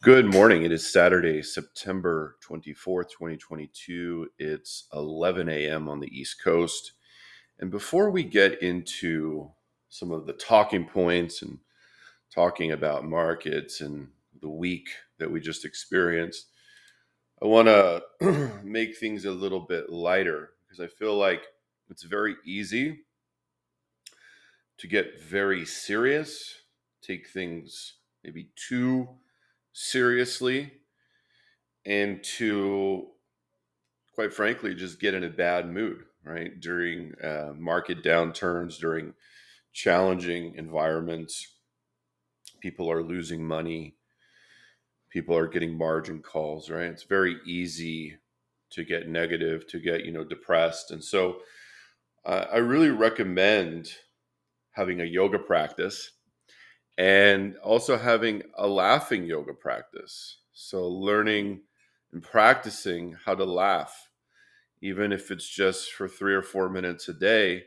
Good morning. It is Saturday, September 24th, 2022. It's 11 a.m. on the East Coast. And before we get into some of the talking points and talking about markets and the week that we just experienced, I want to make things a little bit lighter because I feel like it's very easy to get very serious, take things maybe too seriously, and to quite frankly just get in a bad mood, right? During market downturns, during challenging environments, people are losing money, people are getting margin calls, right? It's very easy to get negative, to get depressed. And so I really recommend having a yoga practice and also having a laughing yoga practice. So learning and practicing how to laugh, even if it's just for 3 or 4 minutes a day.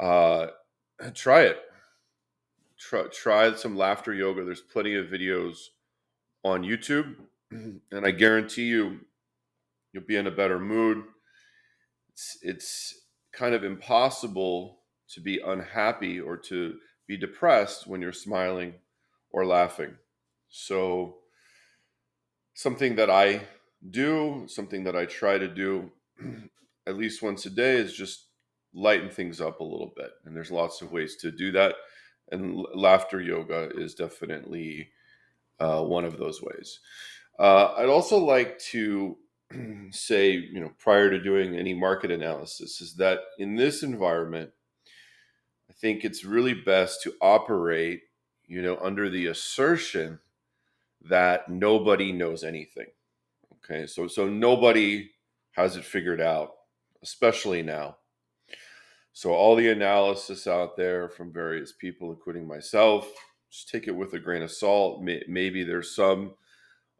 Uh, Try it. Try some laughter yoga. There's plenty of videos on YouTube, and I guarantee you'll be in a better mood. It's kind of impossible to be unhappy or to be depressed when you're smiling or laughing. So something that I do, something that I try to do at least once a day is just lighten things up a little bit. And there's lots of ways to do that. And laughter yoga is definitely one of those ways. I'd also like to say, prior to doing any market analysis, is that in this environment, I think it's really best to operate, under the assertion that nobody knows anything. Okay, so nobody has it figured out, especially now. So all the analysis out there from various people, including myself, just take it with a grain of salt. Maybe there's some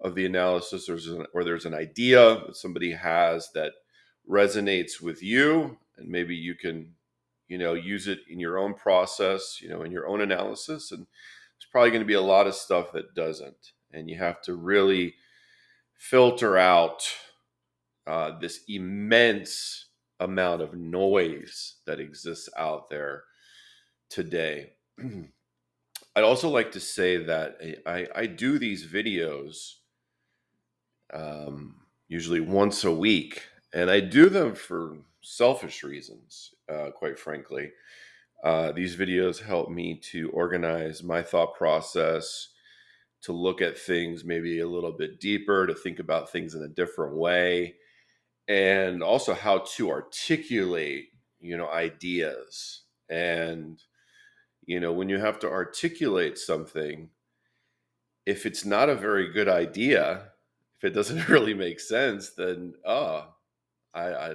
of the analysis or there's an idea that somebody has that resonates with you, and maybe you can, use it in your own process, in your own analysis. And there's probably going to be a lot of stuff that doesn't, and you have to really filter out this immense amount of noise that exists out there today. I'd also like to say that I do these videos usually once a week, and I do them for selfish reasons, quite frankly. These videos help me to organize my thought process, to look at things maybe a little bit deeper, to think about things in a different way, and also how to articulate, ideas. And, when you have to articulate something, if it's not a very good idea, if it doesn't really make sense, then,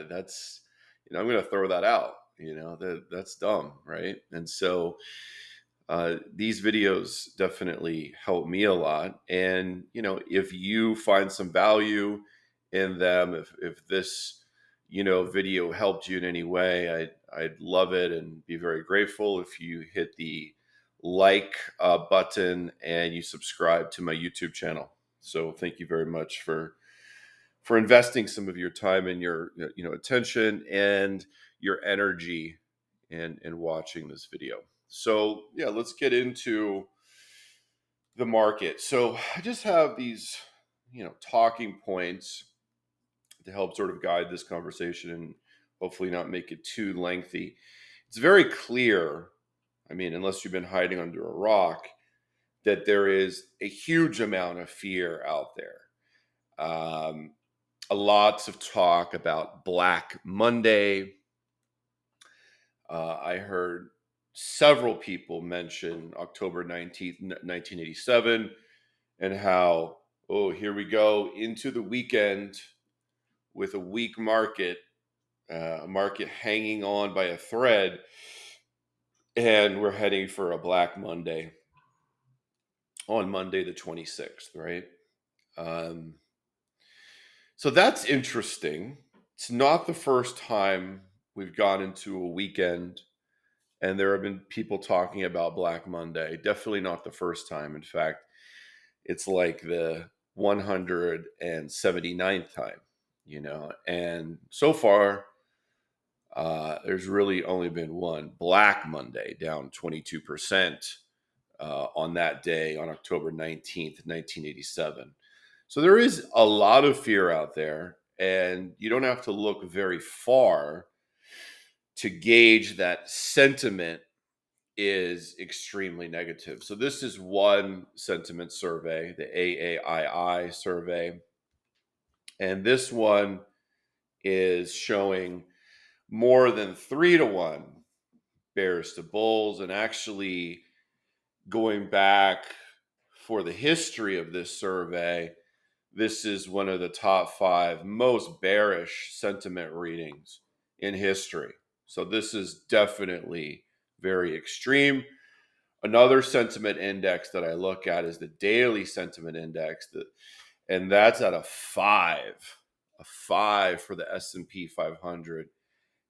that's, I'm going to throw that out, that's dumb. Right. And so, these videos definitely help me a lot. And, if you find some value in them, if this, video helped you in any way, I'd love it and be very grateful if you hit the like button and you subscribe to my YouTube channel. So thank you very much for investing some of your time and your attention and your energy in watching this video. So yeah, let's get into the market. So I just have these, talking points to help sort of guide this conversation and hopefully not make it too lengthy. It's very clear, I mean, unless you've been hiding under a rock, that there is a huge amount of fear out there. Lots of talk about Black Monday. I heard several people mention October 19th, 1987, and how, oh, here we go into the weekend with a weak market, a market hanging on by a thread, and we're heading for a Black Monday on Monday the 26th, right? So that's interesting. It's not the first time we've gone into a weekend and there have been people talking about Black Monday. Definitely not the first time. In fact, it's like the 179th time, and so far, there's really only been one Black Monday, down 22% on that day, on October 19th, 1987. So there is a lot of fear out there, and you don't have to look very far to gauge that sentiment is extremely negative. So this is one sentiment survey, the AAII survey, and this one is showing more than 3-to-1 bears to bulls. And actually, going back for the history of this survey, this is one of the top 5 most bearish sentiment readings in history. So this is definitely very extreme. Another sentiment index that I look at is the daily sentiment index, and that's at a 5 for the S&P 500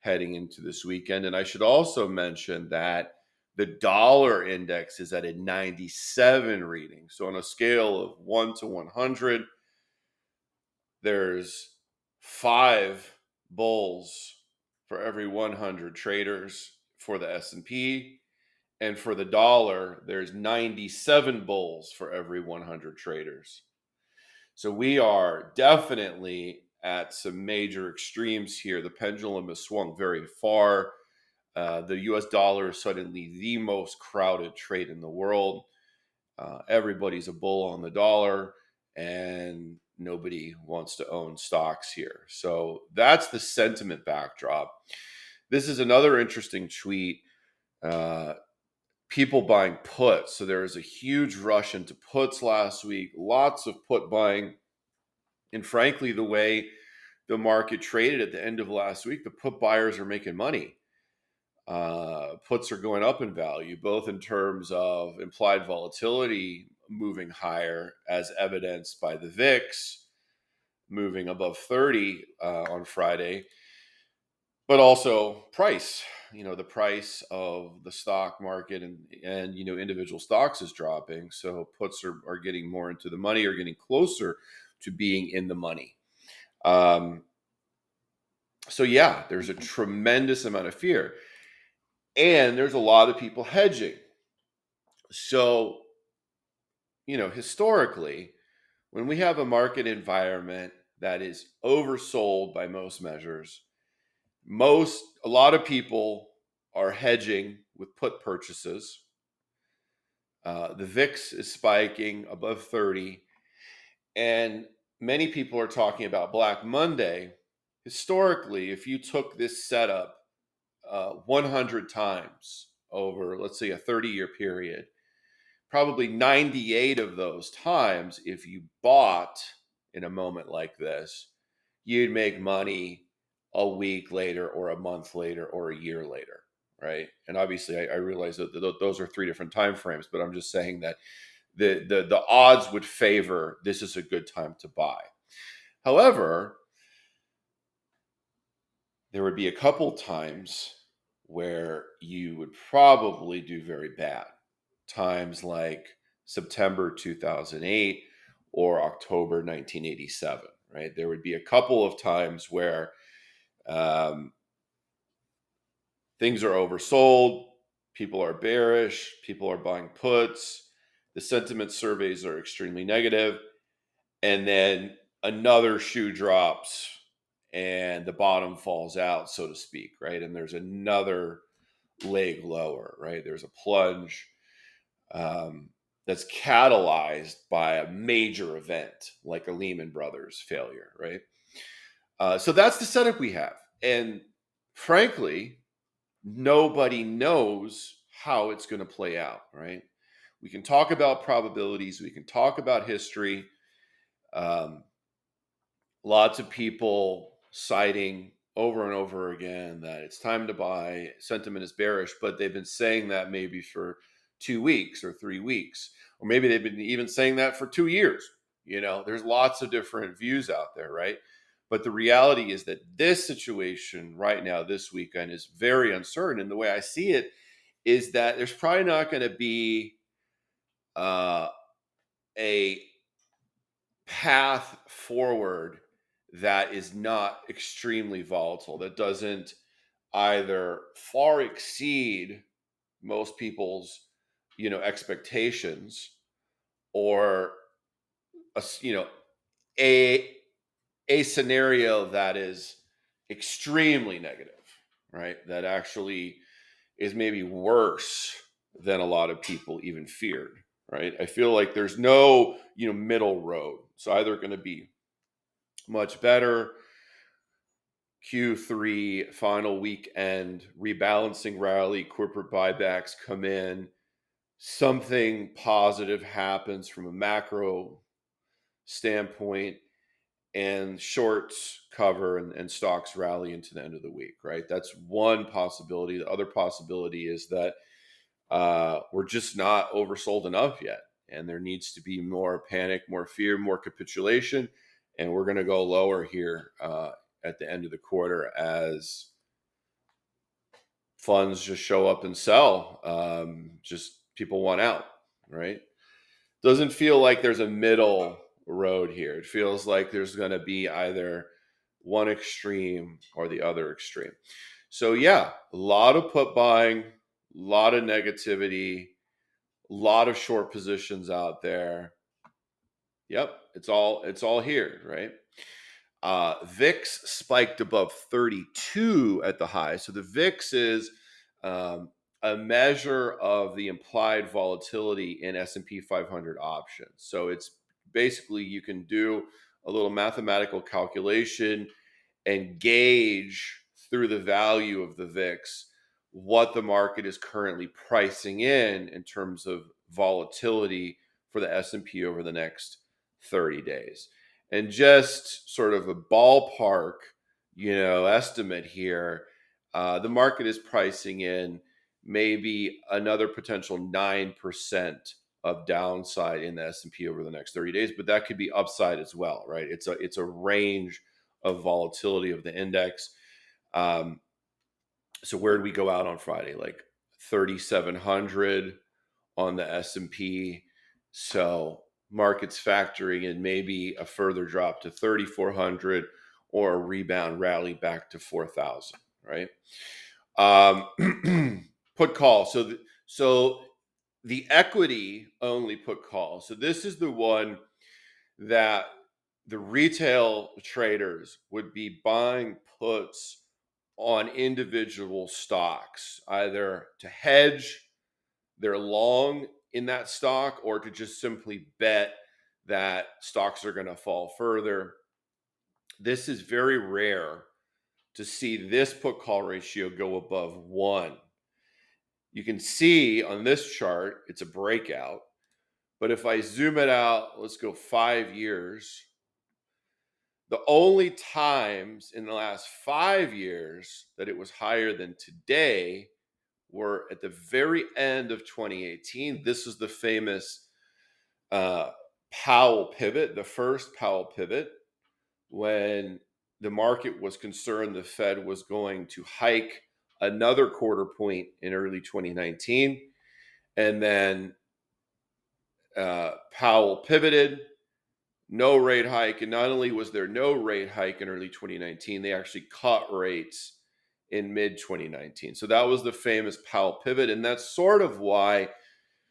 heading into this weekend. And I should also mention that the dollar index is at a 97 reading. So on a scale of 1 to 100, there's 5 bulls for every 100 traders for the S&P, and for the dollar, there's 97 bulls for every 100 traders. So we are definitely at some major extremes here. The pendulum has swung very far. The US dollar is suddenly the most crowded trade in the world. Everybody's a bull on the dollar, and nobody wants to own stocks here. So that's the sentiment backdrop. This is another interesting tweet. People buying puts. So there was a huge rush into puts last week, lots of put buying. And frankly, the way the market traded at the end of last week, the put buyers are making money. Puts are going up in value, both in terms of implied volatility moving higher, as evidenced by the VIX moving above 30 on Friday, but also price. The price of the stock market and individual stocks is dropping. So puts are getting more into the money, or getting closer to being in the money. So yeah, there's a tremendous amount of fear, and there's a lot of people hedging. So, historically, when we have a market environment that is oversold by most measures, a lot of people are hedging with put purchases. The VIX is spiking above 30, and many people are talking about Black Monday. Historically, if you took this setup 100 times over, let's say, a 30-year period, probably 98 of those times, if you bought in a moment like this, you'd make money a week later, or a month later, or a year later, right? And obviously, I realize that those are 3 different time frames, but I'm just saying that the odds would favor this is a good time to buy. However, there would be a couple times where you would probably do very bad. Times like September 2008 or October 1987, right? There would be a couple of times where things are oversold, people are bearish, people are buying puts, the sentiment surveys are extremely negative, and then another shoe drops and the bottom falls out, so to speak, right? And there's another leg lower, right? There's a plunge that's catalyzed by a major event like a Lehman Brothers failure, right? So that's the setup we have. And frankly, nobody knows how it's going to play out, right? We can talk about probabilities, we can talk about history. Lots of people citing over and over again that it's time to buy, sentiment is bearish, but they've been saying that maybe for 2 weeks or 3 weeks, or maybe they've been even saying that for 2 years. There's lots of different views out there, right? But the reality is that this situation right now, this weekend, is very uncertain. And the way I see it is that there's probably not going to be a path forward that is not extremely volatile, that doesn't either far exceed most people's, expectations, or you know, a a scenario that is extremely negative, right? That actually is maybe worse than a lot of people even feared, right? I feel like there's no, middle road. It's either going to be much better, Q3 final weekend, rebalancing rally, corporate buybacks come in, something positive happens from a macro standpoint, and shorts cover and stocks rally into the end of the week, right? That's one possibility. The other possibility is that we're just not oversold enough yet. And there needs to be more panic, more fear, more capitulation. And we're going to go lower here at the end of the quarter as funds just show up and sell. Just people want out, right? Doesn't feel like there's a middle road here. It feels like there's going to be either one extreme or the other extreme. So yeah, a lot of put buying, a lot of negativity, a lot of short positions out there. Yep, it's all here, right? VIX spiked above 32 at the high. So the VIX is um, a measure of the implied volatility in S&P 500 options. So it's basically, you can do a little mathematical calculation and gauge through the value of the VIX what the market is currently pricing in terms of volatility for the S&P over the next 30 days. And just sort of a ballpark, estimate here, the market is pricing in maybe another potential 9% of downside in the S&P over the next 30 days, but that could be upside as well, right? It's a range of volatility of the index. Um, so where did we go out on Friday? Like 3,700 on the S&P. So market's factoring in maybe a further drop to 3,400 or a rebound rally back to 4,000, right? Put call. So the equity only put call. So this is the one that the retail traders would be buying puts on individual stocks, either to hedge their long in that stock or to just simply bet that stocks are going to fall further. This is very rare to see this put call ratio go above 1. You can see on this chart, it's a breakout. But if I zoom it out, let's go 5 years. The only times in the last 5 years that it was higher than today were at the very end of 2018. This is the famous Powell pivot, the first Powell pivot, when the market was concerned the Fed was going to hike another quarter point in early 2019. And then Powell pivoted, no rate hike. And not only was there no rate hike in early 2019, they actually cut rates in mid 2019. So that was the famous Powell pivot. And that's sort of why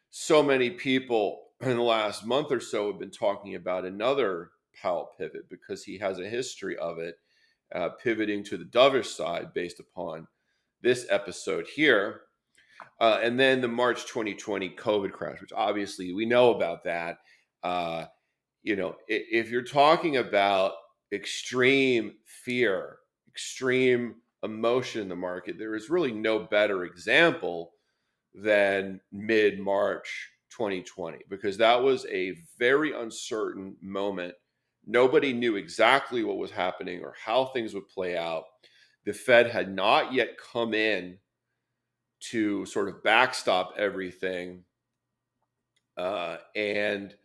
so many people in the last month or so have been talking about another Powell pivot, because he has a history of it, pivoting to the dovish side based upon this episode here. And then the March 2020 COVID crash, which obviously we know about that. If you're talking about extreme fear, extreme emotion in the market, there is really no better example than mid-March 2020, because that was a very uncertain moment. Nobody knew exactly what was happening or how things would play out. The Fed had not yet come in to sort of backstop everything. And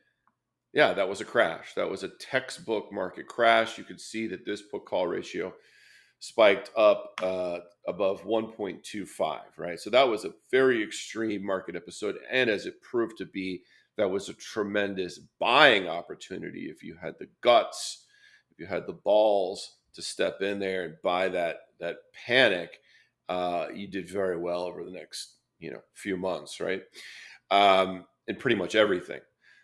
yeah, that was a crash. That was a textbook market crash. You could see that this put call ratio spiked up above 1.25, right? So that was a very extreme market episode. And as it proved to be, that was a tremendous buying opportunity if you had the guts, if you had the balls to step in there and buy that panic. You did very well over the next few months, right? And pretty much everything.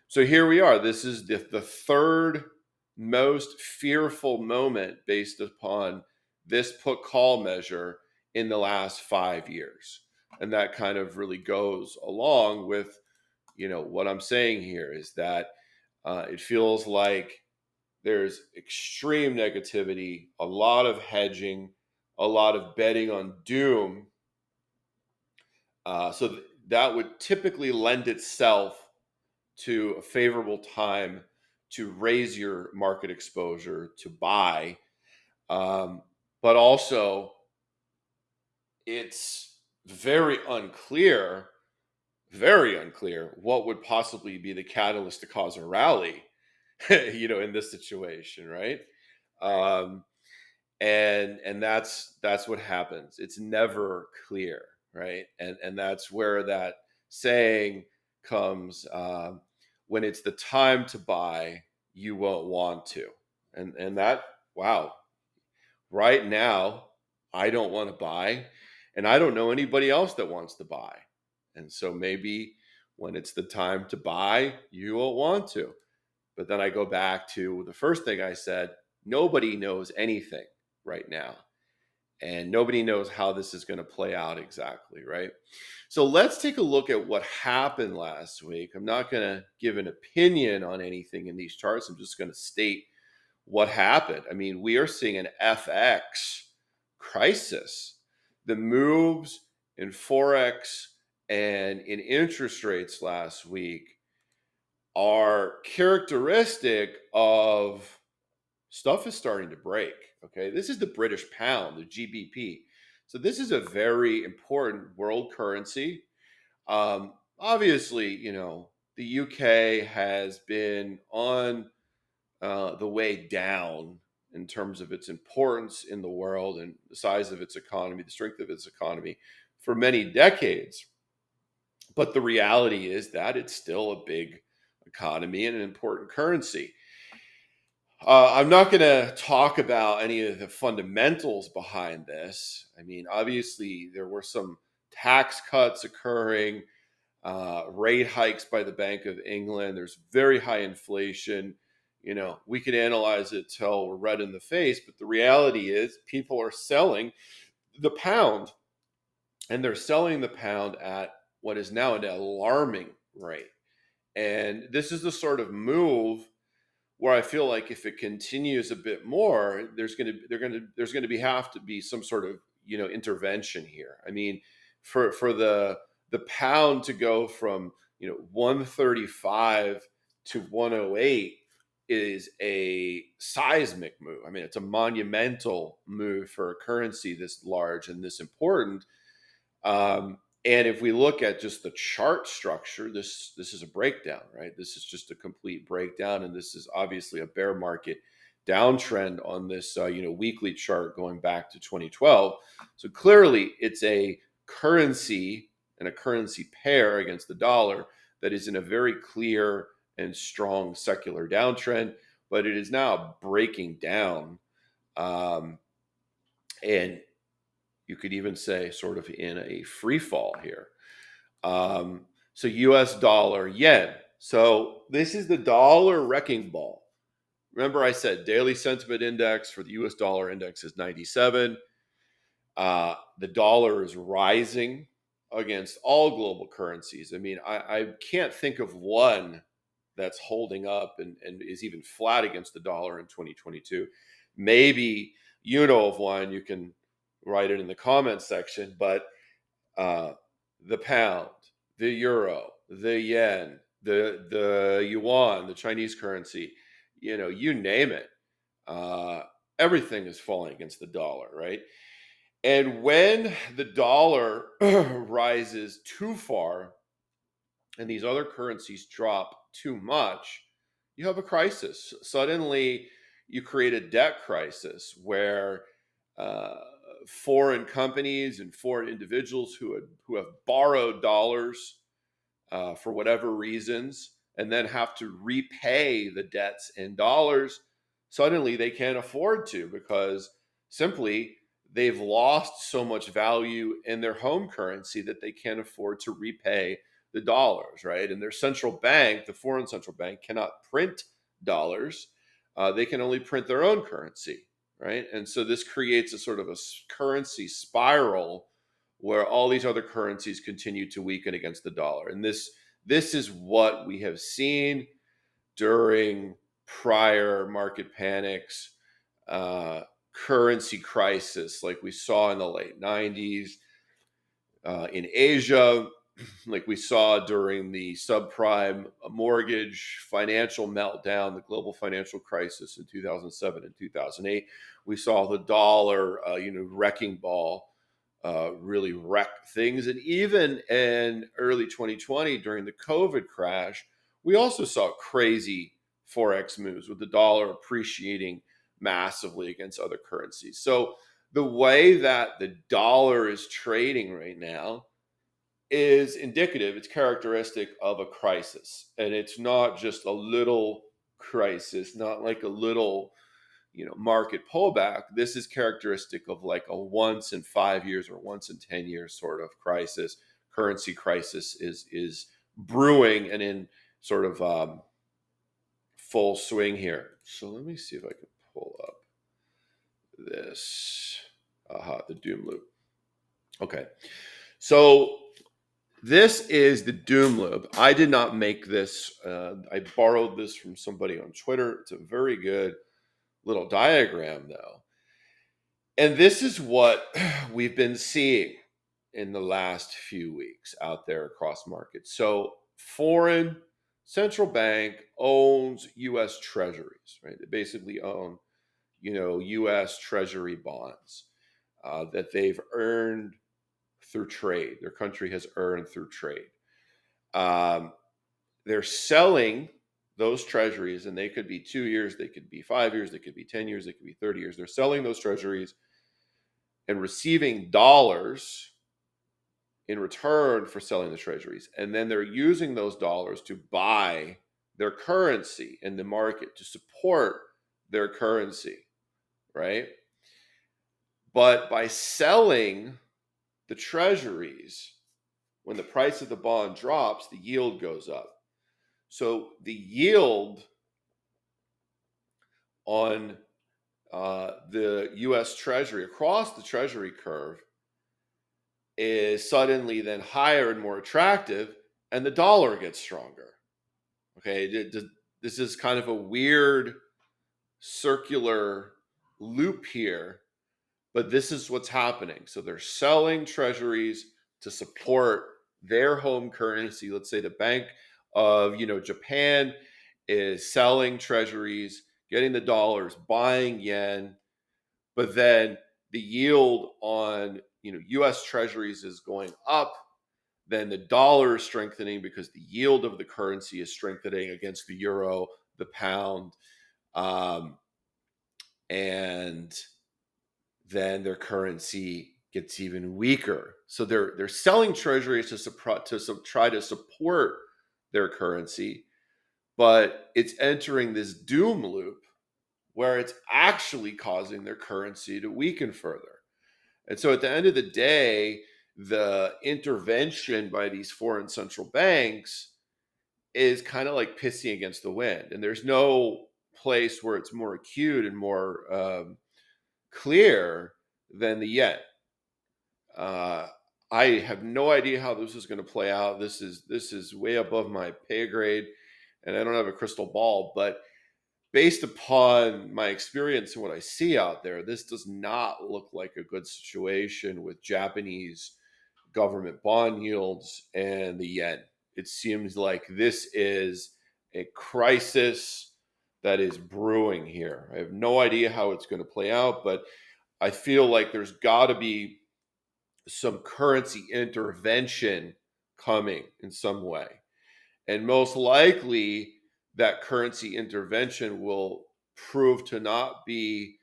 So here we are. This is the third most fearful moment based upon this put call measure in the last 5 years. And that kind of really goes along with, what I'm saying here is that it feels like there's extreme negativity, a lot of hedging, a lot of betting on doom. That would typically lend itself to a favorable time to raise your market exposure to buy. But also, it's very unclear what would possibly be the catalyst to cause a rally, in this situation, right? Um, and that's what happens. It's never clear, right? And that's where that saying comes, when it's the time to buy, you won't want to. And that, wow, right now I don't want to buy, and I don't know anybody else that wants to buy. And so maybe when it's the time to buy, you won't want to. But then I go back to the first thing I said: nobody knows anything right now, and nobody knows how this is going to play out exactly, right? So let's take a look at what happened last week. I'm not going to give an opinion on anything in these charts. I'm just going to state what happened. I mean, we are seeing an FX crisis. The moves in Forex and in interest rates last week are characteristic of stuff is starting to break. Okay. This is the British pound, the GBP. So this is a very important world currency. Obviously, the UK has been on the way down in terms of its importance in the world and the size of its economy, the strength of its economy for many decades. But the reality is that it's still a big economy and an important currency. I'm not going to talk about any of the fundamentals behind this. I mean, obviously, there were some tax cuts occurring, rate hikes by the Bank of England. There's very high inflation. We could analyze it till we're red in the face, but the reality is people are selling the pound, and they're selling the pound at what is now an alarming rate. And this is the sort of move where I feel like if it continues a bit more, there's going to be have to be some sort of intervention here. I mean, for the pound to go from 135 to 108 is a seismic move. I mean, it's a monumental move for a currency this large and this important. And if we look at just the chart structure, this is a breakdown, right? This is just a complete breakdown, and this is obviously a bear market downtrend on this weekly chart going back to 2012. So clearly, it's a currency and a currency pair against the dollar that is in a very clear and strong secular downtrend, but it is now breaking down, and you could even say sort of in a free fall here. So US dollar, yen. So this is the dollar wrecking ball. Remember, I said daily sentiment index for the US dollar index is 97. The dollar is rising against all global currencies. I mean, I can't think of one that's holding up and is even flat against the dollar in 2022. Maybe you know of one, you can write it in the comments section, but uh, the pound, the euro, the yen, the yuan, the Chinese currency, you name it. Uh, Everything is falling against the dollar, right? And when the dollar rises too far and these other currencies drop too much, you have a crisis. Suddenly, you create a debt crisis where uh, foreign companies and foreign individuals who have borrowed dollars for whatever reasons, and then have to repay the debts in dollars, suddenly they can't afford to, because simply they've lost so much value in their home currency that they can't afford to repay the dollars, right? And their central bank, the foreign central bank, cannot print dollars. They can only print their own currency, right? And so this creates a sort of a currency spiral where all these other currencies continue to weaken against the dollar. And this is what we have seen during prior market panics, currency crisis like we saw in the late 90s, in Asia, like we saw during the subprime mortgage financial meltdown, the global financial crisis in 2007 and 2008. We saw the dollar, wrecking ball, really wreck things. And even in early 2020, during the COVID crash, we also saw crazy Forex moves with the dollar appreciating massively against other currencies. So the way that the dollar is trading right now is indicative, it's characteristic of a crisis. And it's not just a little crisis, not like a little, market pullback. This is characteristic of like a once in 5 years or once in 10 years sort of crisis. Currency crisis is brewing and in sort of full swing here. So let me see if I can pull up this. The doom loop. Okay. So this is the doom loop. I did not make this. I borrowed this from somebody on Twitter. It's a very good little diagram, though. And this is what we've been seeing in the last few weeks out there across markets. So foreign central bank owns U.S. treasuries, right? They basically own, U.S. treasury bonds that they've earned through trade. Their country has earned through trade. They're selling those treasuries, and they could be 2 years, they could be 5 years, they could be 10 years, they could be 30 years. They're selling those treasuries and receiving dollars in return for selling the treasuries. And then they're using those dollars to buy their currency in the market to support their currency, right? But by selling the treasuries, when the price of the bond drops, the yield goes up. So the yield on the U.S. Treasury across the Treasury curve is suddenly then higher and more attractive, and the dollar gets stronger. Okay, this is kind of a weird circular loop here, but this is what's happening. So they're selling treasuries to support their home currency. Let's say the Bank of Japan is selling treasuries, getting the dollars, buying yen, but then the yield on U.S. treasuries is going up. Then the dollar is strengthening because the yield of the currency is strengthening against the euro, the pound, and then their currency gets even weaker. So they're selling treasuries to try to support their currency, but it's entering this doom loop where it's actually causing their currency to weaken further. And so at the end of the day, the intervention by these foreign central banks is kind of like pissing against the wind. And there's no place where it's more acute and more clear than the yen. I have no idea how this is going to play out. This is way above my pay grade, and I don't have a crystal ball. But based upon my experience and what I see out there, this does not look like a good situation with Japanese government bond yields and the yen. It seems like this is a crisis that is brewing here. I have no idea how it's going to play out, but I feel like there's got to be some currency intervention coming in some way. And most likely, that currency intervention will prove to not be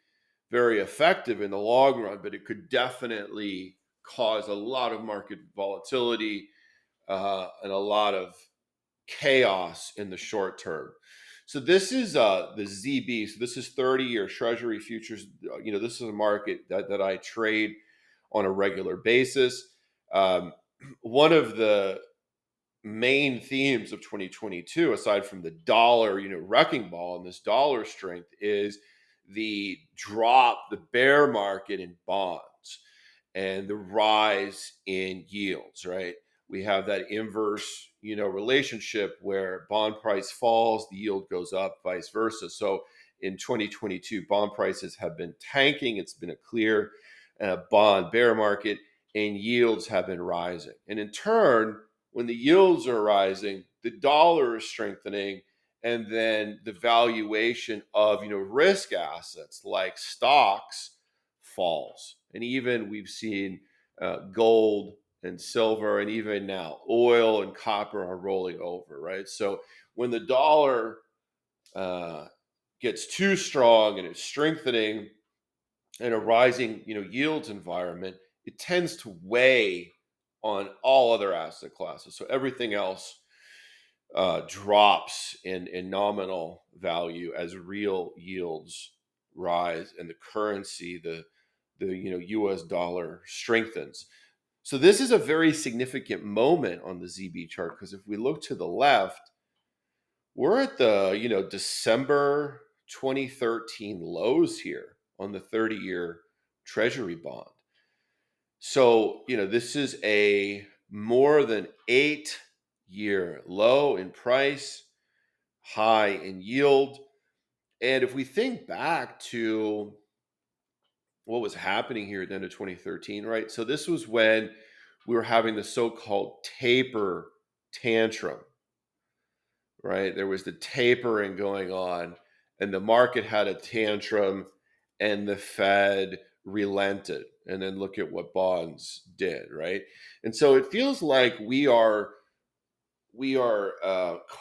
very effective in the long run, but it could definitely cause a lot of market volatility and a lot of chaos in the short term. So this is the ZB. So this is 30-year Treasury futures. This is a market that I trade on a regular basis. Um, One of the main themes of 2022, aside from the dollar, wrecking ball and this dollar strength, is the drop, the bear market in bonds and the rise in yields, right? We have that inverse, relationship where bond price falls, the yield goes up, vice versa. So in 2022, bond prices have been tanking. It's been a clear bond bear market, and yields have been rising. And in turn, when the yields are rising, the dollar is strengthening, and then the valuation of risk assets like stocks falls. And even we've seen gold and silver, and even now oil and copper are rolling over, right? So when the dollar uh, gets too strong and it's strengthening in a rising yields environment, it tends to weigh on all other asset classes. So everything else drops in nominal value as real yields rise and the currency, the US dollar strengthens. So this is a very significant moment on the ZB chart, because if we look to the left, we're at the December 2013 lows here on the 30-year Treasury bond. So, this is a more than 8-year low in price, high in yield. And if we think back to what was happening here at the end of 2013, right? So this was when we were having the so-called taper tantrum, right? There was the tapering going on, and the market had a tantrum, and the Fed relented. And then look at what bonds did, right? And so it feels like we are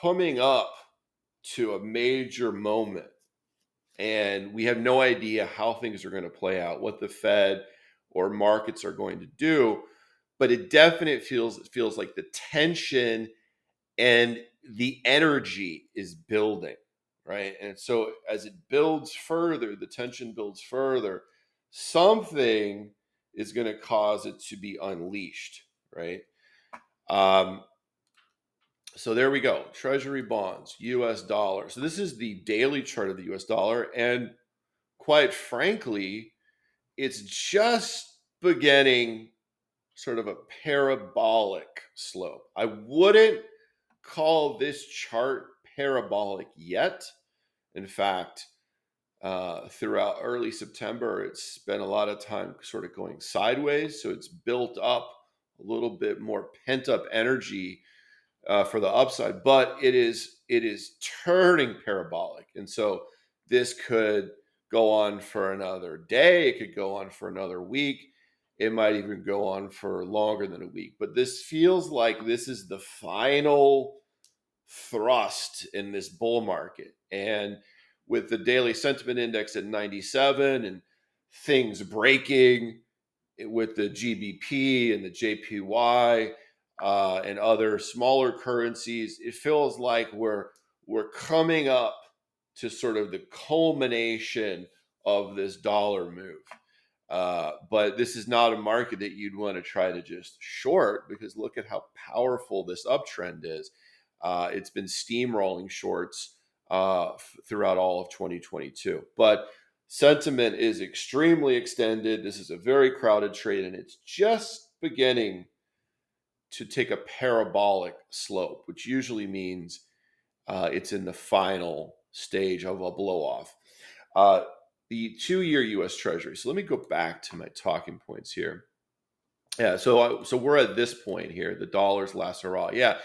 coming up to a major moment, and we have no idea how things are going to play out, what the Fed or markets are going to do. But it definitely feels like the tension and the energy is building, right? And so as it builds further, the tension builds further, something is going to cause it to be unleashed, right? Um, so there we go. Treasury bonds, US dollar. So this is the daily chart of the US dollar. And quite frankly, it's just beginning sort of a parabolic slope. I wouldn't call this chart parabolic yet. In fact, throughout early September, it's spent a lot of time sort of going sideways. So it's built up a little bit more pent up energy for the upside, but it is turning parabolic. And so this could go on for another day. It could go on for another week. It might even go on for longer than a week. But this feels like this is the final thrust in this bull market. And with the daily sentiment index at 97 and things breaking with the GBP and the JPY and other smaller currencies, it feels like we're coming up to sort of the culmination of this dollar move. But this is not a market that you'd want to try to just short, because look at how powerful this uptrend is. It's been steamrolling shorts throughout all of 2022. But sentiment is extremely extended. This is a very crowded trade, and it's just beginning to take a parabolic slope, which usually means it's in the final stage of a blow off. The 2-year US Treasury. So let me go back to my talking points here. Yeah, so we're at this point here. The dollar's last hurrah. Yeah,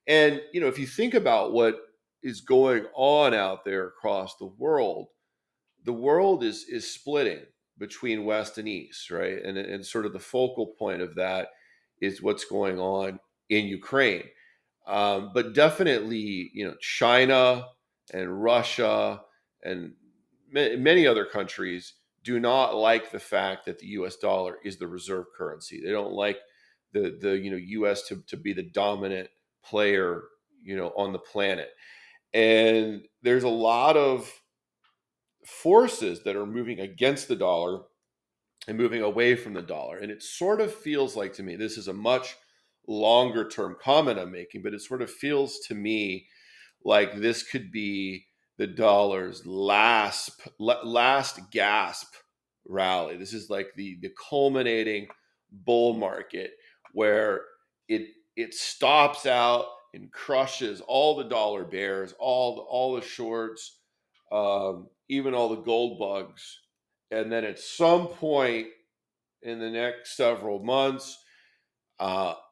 and if you think about what is going on out there across the world is splitting between West and East, right? And sort of the focal point of that is what's going on in Ukraine. But definitely, China and Russia and many other countries do not like the fact that the U.S. dollar is the reserve currency. They don't like the U.S. to be the dominant player, on the planet. And there's a lot of forces that are moving against the dollar and moving away from the dollar. And it sort of feels like to me, this is a much longer term comment I'm making, but it sort of feels to me like this could be the dollar's last gasp rally. This is like the culminating bull market where it stops out and crushes all the dollar bears, all the shorts, even all the gold bugs, and then at some point in the next several months,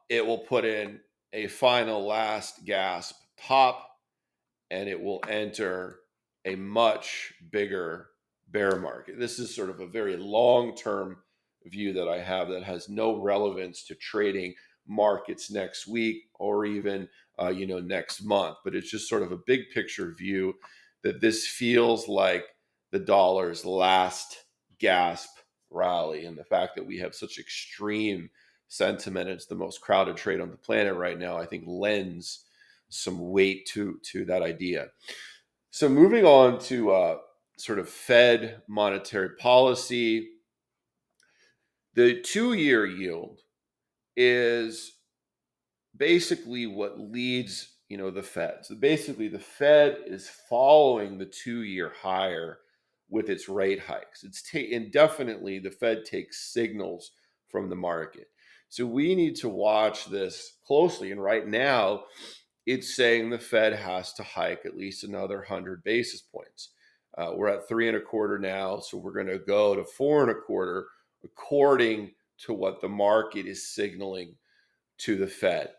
it will put in a final last gasp top, and it will enter a much bigger bear market. This is sort of a very long-term view that I have that has no relevance to trading markets next week or even next month. But it's just sort of a big picture view that this feels like the dollar's last gasp rally, and the fact that we have such extreme sentiment, it's the most crowded trade on the planet right now, I think lends some weight to that idea. So moving on to sort of Fed monetary policy, the 2-year yield is basically what leads the Fed. So basically the Fed is following the 2-year higher with its rate hikes. Indefinitely the Fed takes signals from the market. So we need to watch this closely. And right now, it's saying the Fed has to hike at least another 100 basis points. We're at 3.25 now, so we're going to go to 4.25 according to what the market is signaling to the Fed.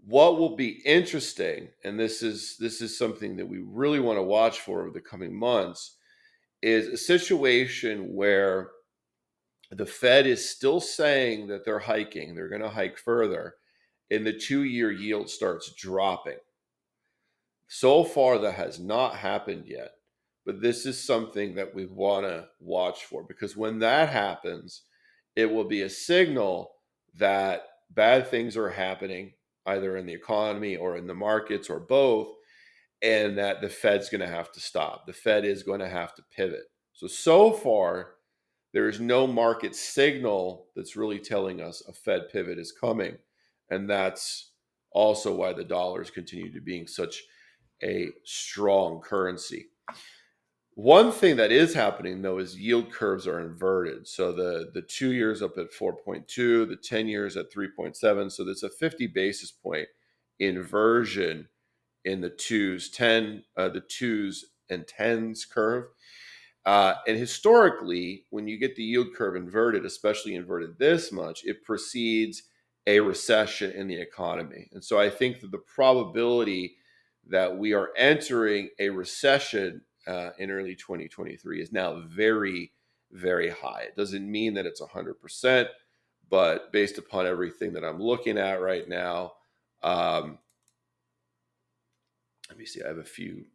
What will be interesting, and this is something that we really want to watch for over the coming months, is a situation where the Fed is still saying that they're hiking, they're going to hike further, and the 2-year yield starts dropping. So far, that has not happened yet, but this is something that we want to watch for, because when that happens, it will be a signal that bad things are happening either in the economy or in the markets or both, and that the Fed's going to have to stop. The Fed is going to have to pivot. So far, there is no market signal that's really telling us a Fed pivot is coming. And that's also why the dollars continue to being such a strong currency. One thing that is happening, though, is yield curves are inverted. So the 2 years up at 4.2, the 10 years at 3.7. So there's a 50 basis point inversion in the the twos and tens curve. And historically, when you get the yield curve inverted, especially inverted this much, it precedes a recession in the economy. And so I think that the probability that we are entering a recession in early 2023 is now very, very high. It doesn't mean that it's 100%, but based upon everything that I'm looking at right now, let me see, I have a few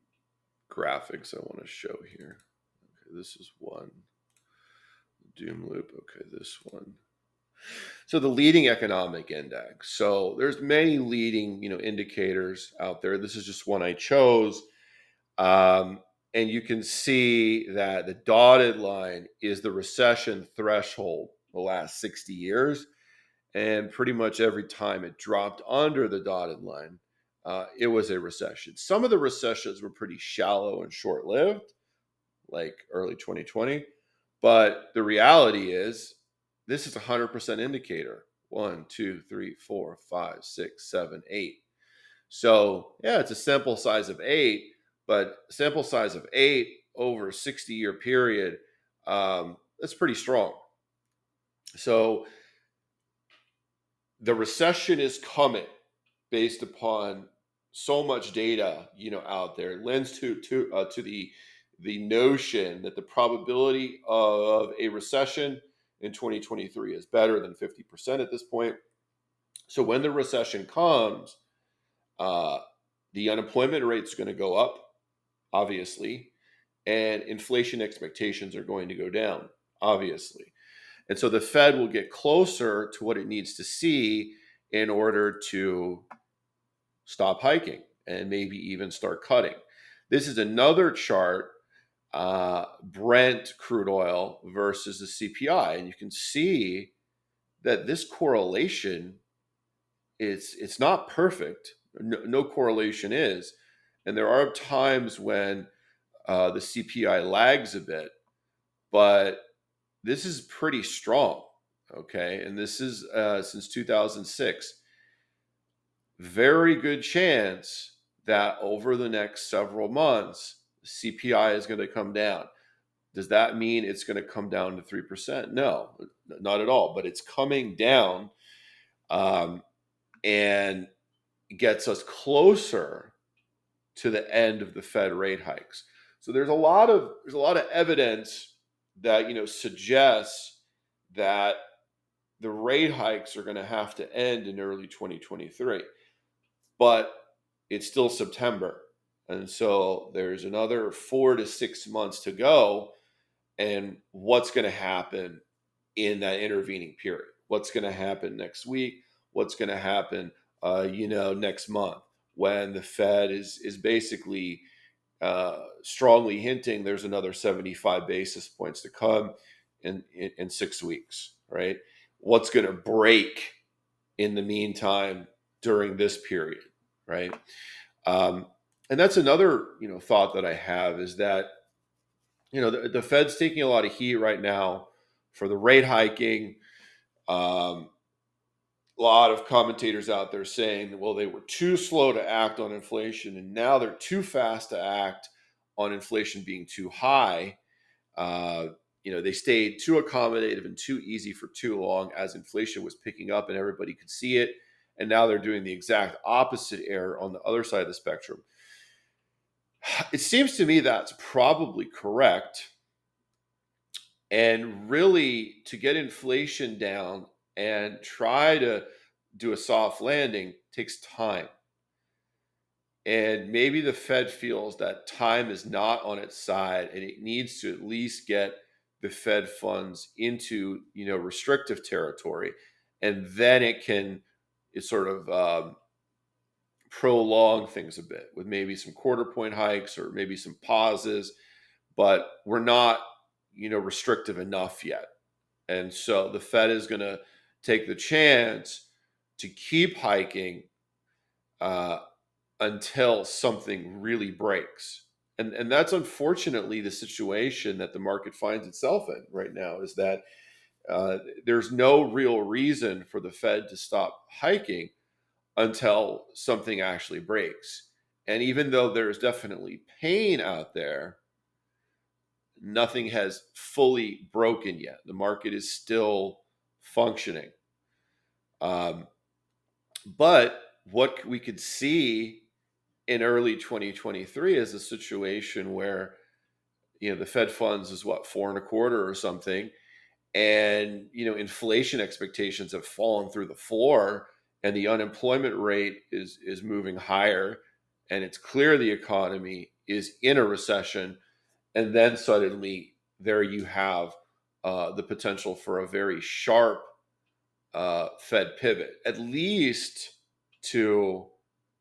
graphics I want to show here. Okay, this is one. Doom loop. Okay, this one. So the leading economic index. So there's many leading, indicators out there. This is just one I chose. And you can see that the dotted line is the recession threshold the last 60 years. And pretty much every time it dropped under the dotted line, it was a recession. Some of the recessions were pretty shallow and short-lived, like early 2020. But the reality is, this is a 100% indicator. 1, 2, 3, 4, 5, 6, 7, 8. So yeah, it's a sample size of 8, but sample size of 8 over a 60-year period, that's pretty strong. So the recession is coming based upon so much data, out there. It lends to the notion that the probability of a recession in 2023 is better than 50% at this point. So when the recession comes, the unemployment rate is going to go up, obviously, and inflation expectations are going to go down, obviously. And so the Fed will get closer to what it needs to see in order to stop hiking and maybe even start cutting. This is another chart, Brent crude oil versus the CPI, and you can see that this correlation it's not perfect. No correlation is, and there are times when the CPI lags a bit, but this is pretty strong. Okay, and this is since 2006. Very good chance that over the next several months, CPI is going to come down. Does that mean it's going to come down to 3%? No, not at all. But it's coming down, um, and gets us closer to the end of the Fed rate hikes. So there's a lot of evidence that suggests that the rate hikes are going to have to end in early 2023. But it's still September. And so there's another 4 to 6 months to go. And what's going to happen in that intervening period? What's going to happen next week? What's going to happen, next month when the Fed is basically strongly hinting there's another 75 basis points to come in 6 weeks, right? What's going to break in the meantime during this period, right? Um, and that's another thought that I have is that the Fed's taking a lot of heat right now for the rate hiking. A lot of commentators out there saying, well, they were too slow to act on inflation, and now they're too fast to act on inflation being too high. Uh, they stayed too accommodative and too easy for too long as inflation was picking up and everybody could see it. And now they're doing the exact opposite error on the other side of the spectrum. It seems to me that's probably correct. And really, to get inflation down and try to do a soft landing takes time. And maybe the Fed feels that time is not on its side and it needs to at least get the Fed funds into, restrictive territory. And then it sort of prolong things a bit with maybe some quarter point hikes or maybe some pauses. But we're not, restrictive enough yet. And so the Fed is going to take the chance to keep hiking uh, until something really breaks. And that's unfortunately the situation that the market finds itself in right now is that there's no real reason for the Fed to stop hiking until something actually breaks. And even though there's definitely pain out there, nothing has fully broken yet. The market is still functioning. Um, but what we could see in early 2023 is a situation where the Fed funds is what, 4.25 or something, and inflation expectations have fallen through the floor, and the unemployment rate is moving higher, and it's clear the economy is in a recession, and then suddenly there you have the potential for a very sharp Fed pivot, at least to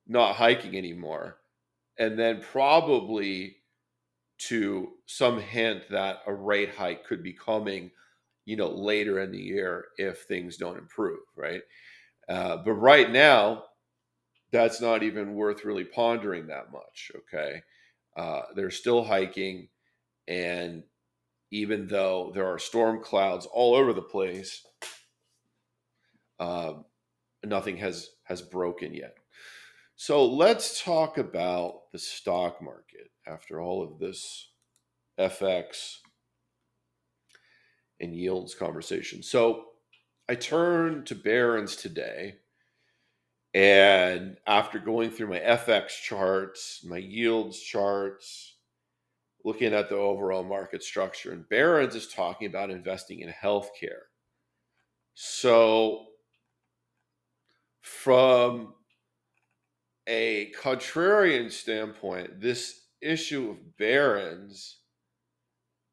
not hiking anymore, and then probably to some hint that a rate hike could be coming, later in the year if things don't improve, right? But right now, that's not even worth really pondering that much. Okay, they're still hiking, and even though there are storm clouds all over the place, uh, nothing has broken yet. So let's talk about the stock market after all of this FX and yields conversation. So I turned to Barron's today, and after going through my FX charts, my yields charts, looking at the overall market structure, and Barron's is talking about investing in healthcare. So from a contrarian standpoint, this issue of Barron's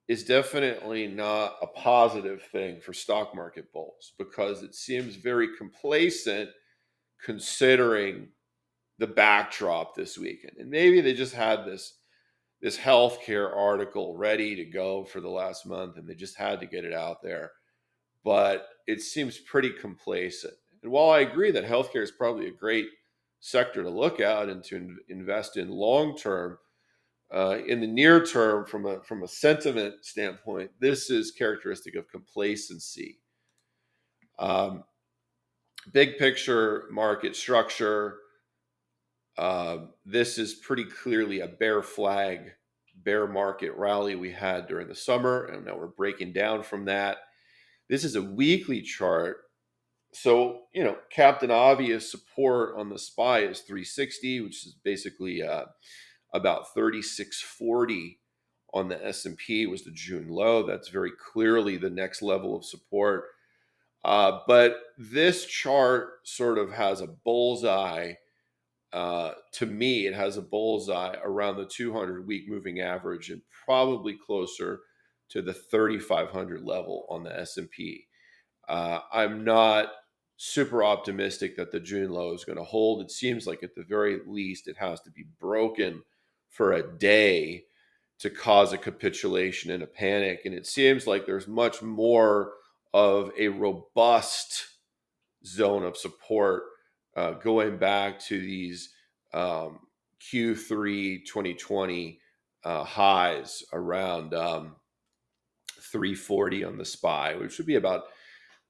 is definitely not a positive thing for stock market bulls because it seems very complacent considering the backdrop this weekend. And maybe they just had this healthcare article ready to go for the last month, and they just had to get it out there. But it seems pretty complacent. And while I agree that healthcare is probably a great sector to look at and to invest in long term, in the near term, from a sentiment standpoint, this is characteristic of complacency. Um, Big picture market structure. This is pretty clearly a bear flag, bear market rally we had during the summer, and now we're breaking down from that. This is a weekly chart. So, Captain Obvious support on the SPY is 360, which is basically about 3640 on the S&P was the June low. That's very clearly the next level of support. But this chart sort of has a bullseye. To me, it has a bullseye around the 200-week moving average and probably closer to the 3,500 level on the S&P. I'm not super optimistic that the June low is going to hold. It seems like at the very least it has to be broken for a day to cause a capitulation and a panic. And it seems like there's much more of a robust zone of support going back to these Q3 2020 highs around 340 on the SPY, which would be about,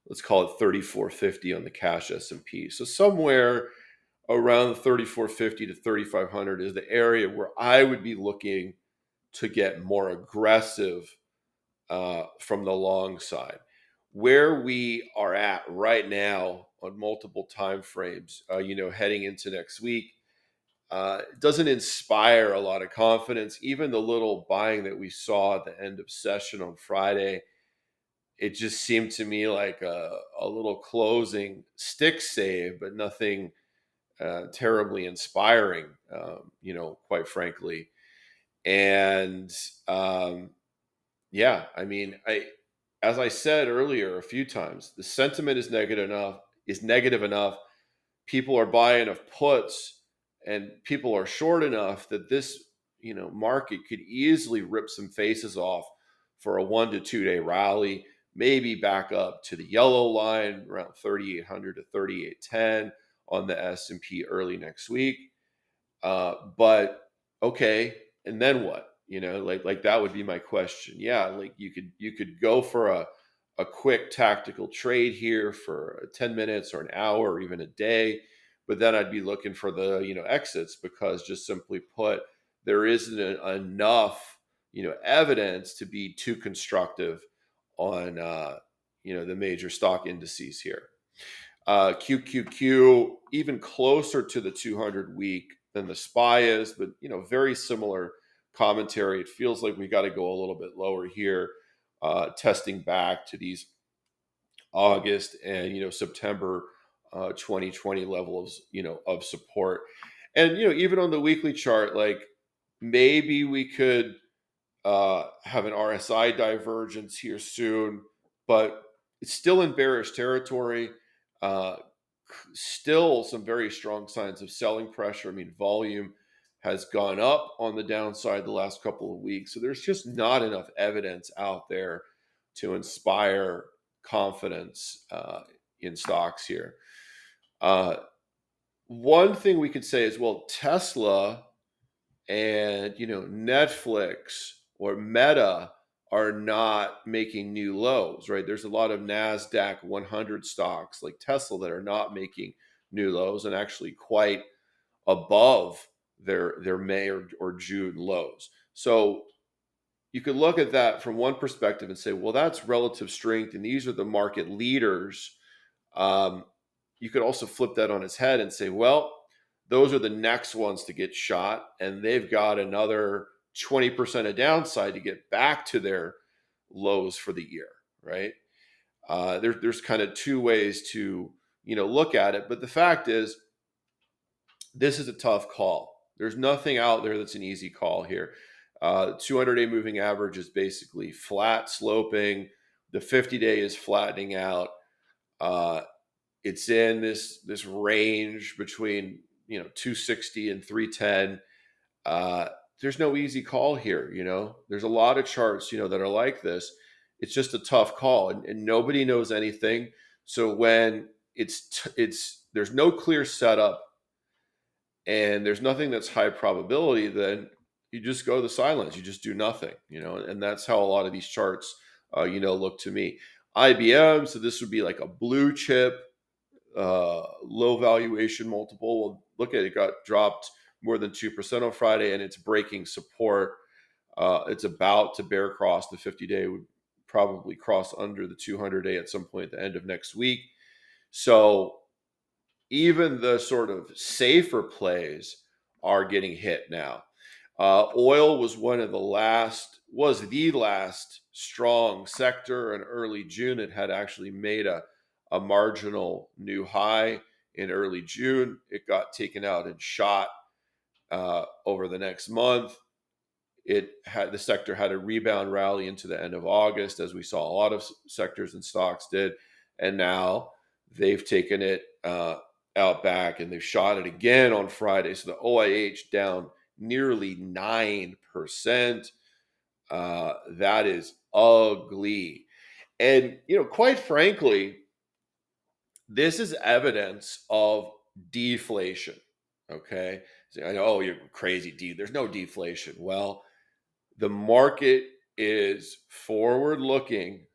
let's call it 3450 on the cash S&P. So somewhere around 3450 to 3500 is the area where I would be looking to get more aggressive from the long side. Where we are at right now on multiple time frames, heading into next week, doesn't inspire a lot of confidence. Even the little buying that we saw at the end of session on Friday, it just seemed to me like a little closing stick save, but nothing terribly inspiring, quite frankly. And yeah, I mean, as I said earlier a few times, the sentiment is negative enough. People are buying enough puts, and people are short enough that this, market could easily rip some faces off for a 1 to 2 day rally, maybe back up to the yellow line around 3,800 to 3,810 on the S&P early next week. But okay, and then what? Like that would be my question. Yeah, like you could go for a quick tactical trade here for 10 minutes or an hour or even a day, but then I'd be looking for the exits, because just simply put, there isn't enough evidence to be too constructive on the major stock indices here. QQQ even closer to the 200 week than the SPY is, but very similar commentary. It feels like we got to go a little bit lower here, testing back to these August and September 2020 levels of support. And even on the weekly chart, like maybe we could have an RSI divergence here soon, but it's still in bearish territory. Uh, Still some very strong signs of selling pressure. I mean, volume has gone up on the downside the last couple of weeks. So there's just not enough evidence out there to inspire confidence in stocks here. One thing we could say is, well, Tesla and Netflix or Meta are not making new lows, right? There's a lot of NASDAQ 100 stocks like Tesla that are not making new lows and actually quite above their May or June lows. So you could look at that from one perspective and say, well, that's relative strength, and these are the market leaders. Um, you could also flip that on its head and say, well, those are the next ones to get shot, and they've got another 20% of downside to get back to their lows for the year, right? There's kind of two ways to look at it, but the fact is, this is a tough call. There's nothing out there that's an easy call here. 200-day moving average is basically flat sloping. The 50-day is flattening out. It's in this range between 260 and 310. Uh, there's no easy call here. There's a lot of charts, that are like this. It's just a tough call, and nobody knows anything. So when it's there's no clear setup and there's nothing that's high probability, then you just go to the silence. You just do nothing, and that's how a lot of these charts, look to me. IBM, so this would be like a blue chip, low valuation multiple. Well, look at it, got dropped more than 2% on Friday, and it's breaking support. It's about to bear cross the 50-day, would probably cross under the 200-day at some point at the end of next week. So even the sort of safer plays are getting hit now. Oil was the last strong sector. In early June, it had actually made a marginal new high in early June. It got taken out and shot over the next month. The sector had a rebound rally into the end of August, as we saw a lot of sectors and stocks did, and now they've taken it out back, and they've shot it again on Friday. So the OIH down nearly 9%. That is ugly, and quite frankly, this is evidence of deflation. Okay, so I know, oh, you're crazy, there's no deflation. Well, the market is forward looking,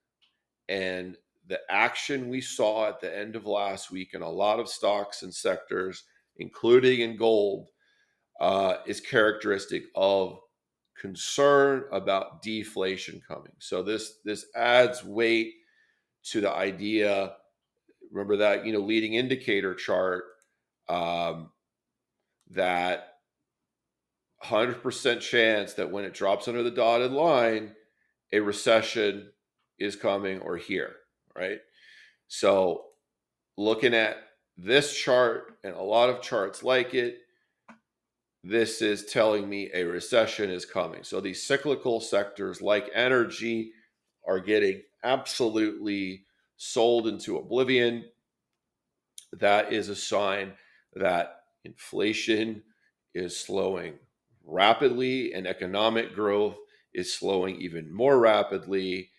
and the action we saw at the end of last week in a lot of stocks and sectors, including in gold, is characteristic of concern about deflation coming. So this adds weight to the idea. Remember that leading indicator chart, that 100% chance that when it drops under the dotted line, a recession is coming or here, right? So looking at this chart and a lot of charts like it, this is telling me a recession is coming. So these cyclical sectors like energy are getting absolutely sold into oblivion. That is a sign that inflation is slowing rapidly and economic growth is slowing even more rapidly,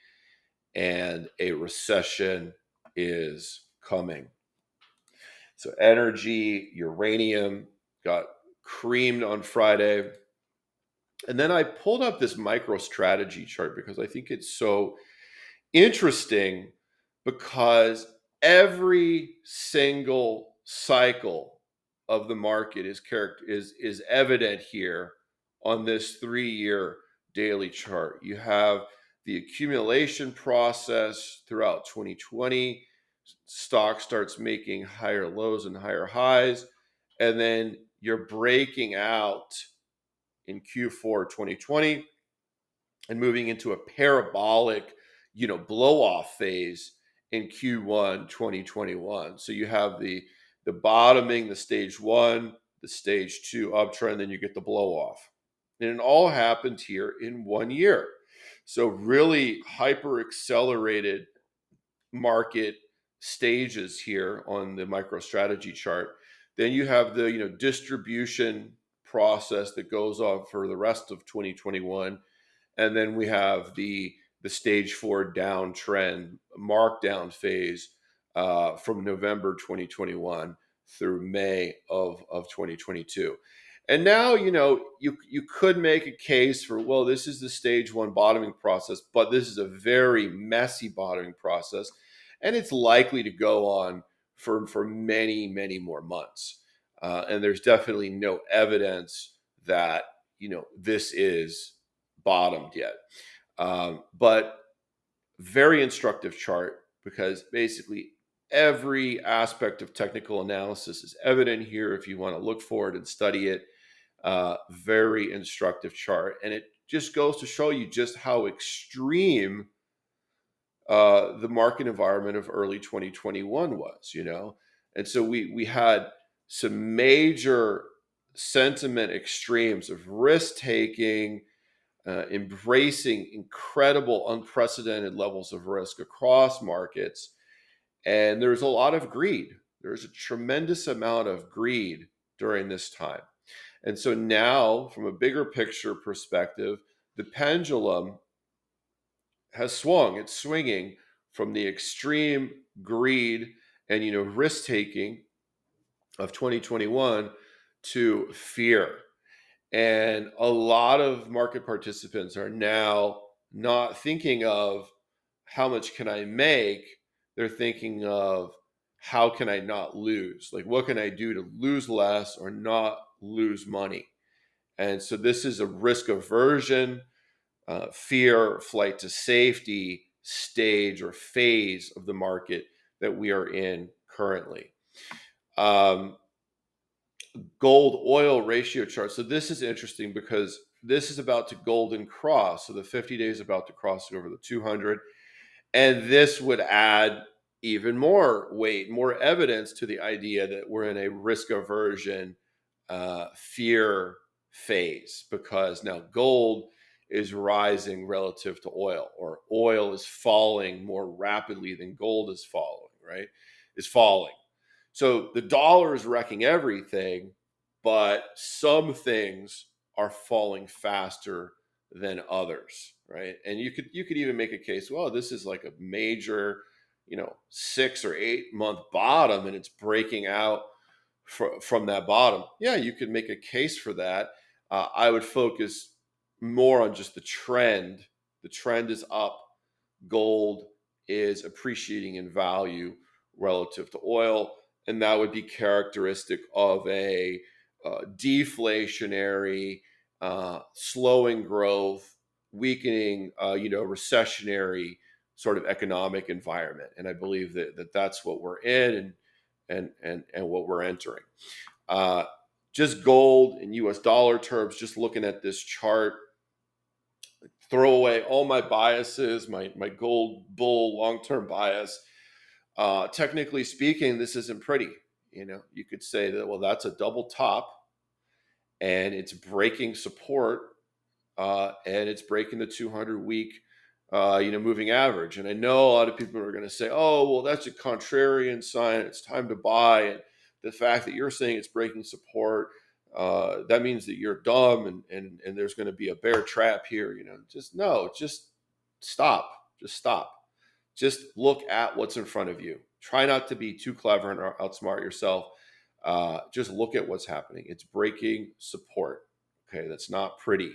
and a recession is coming. So energy, uranium got creamed on Friday. And then I pulled up this MicroStrategy chart because I think it's so interesting, because every single cycle of the market is evident here on this 3-year daily chart. You have the accumulation process throughout 2020. Stock starts making higher lows and higher highs, and then you're breaking out in Q4 2020 and moving into a parabolic, blow off phase in Q1 2021. So you have the bottoming, the stage 1, the stage 2 uptrend, then you get the blow off. And it all happened here in 1 year. So really hyper accelerated market stages here on the MicroStrategy chart. Then you have the distribution process that goes on for the rest of 2021, and then we have the stage 4 downtrend markdown phase from November 2021 through May of 2022. And now, you could make a case for, well, this is the stage 1 bottoming process, but this is a very messy bottoming process, and it's likely to go on for many, many more months. And there's definitely no evidence that, this is bottomed yet. But very instructive chart, because basically every aspect of technical analysis is evident here if you want to look for it and study it. Very instructive chart, and it just goes to show you just how extreme the market environment of early 2021 was, and so we had some major sentiment extremes of risk taking, embracing incredible, unprecedented levels of risk across markets. And there's a lot of greed. There's a tremendous amount of greed during this time. And so now, from a bigger picture perspective, the pendulum has swung. It's swinging from the extreme greed and risk taking of 2021 to fear. And a lot of market participants are now not thinking of how much can I make? They're thinking of how can I not lose? Like, what can I do to lose less or not lose money? And so this is a risk aversion, fear, flight to safety stage or phase of the market that we are in currently. Um, Gold oil ratio chart. So this is interesting because this is about to golden cross. So the 50 days about to cross over the 200. And this would add even more weight, more evidence to the idea that we're in a risk aversion, fear phase, because now gold is rising relative to oil, or oil is falling more rapidly than gold is falling, right? Is falling. So the dollar is wrecking everything, but some things are falling faster than others, right? And you could even make a case, well, this is like a major, 6 or 8 month bottom, and it's breaking out from that bottom. Yeah, you could make a case for that. I would focus more on just the trend. The trend is up. Gold is appreciating in value relative to oil, and that would be characteristic of a deflationary, slowing growth, weakening, recessionary sort of economic environment. And I believe that's what we're in, and what we're entering. Uh, just gold in U.S. dollar terms, just looking at this chart, throw away all my biases, my gold bull long-term bias. Technically speaking, this isn't pretty. You could say that, well, that's a double top and it's breaking support, and it's breaking the 200-week, moving average. And I know a lot of people are going to say, oh, well, that's a contrarian sign. It's time to buy. And the fact that you're saying it's breaking support, that means that you're dumb, and there's going to be a bear trap here. Just stop. Just stop. Just look at what's in front of you. Try not to be too clever and outsmart yourself. Just look at what's happening. It's breaking support. Okay, that's not pretty.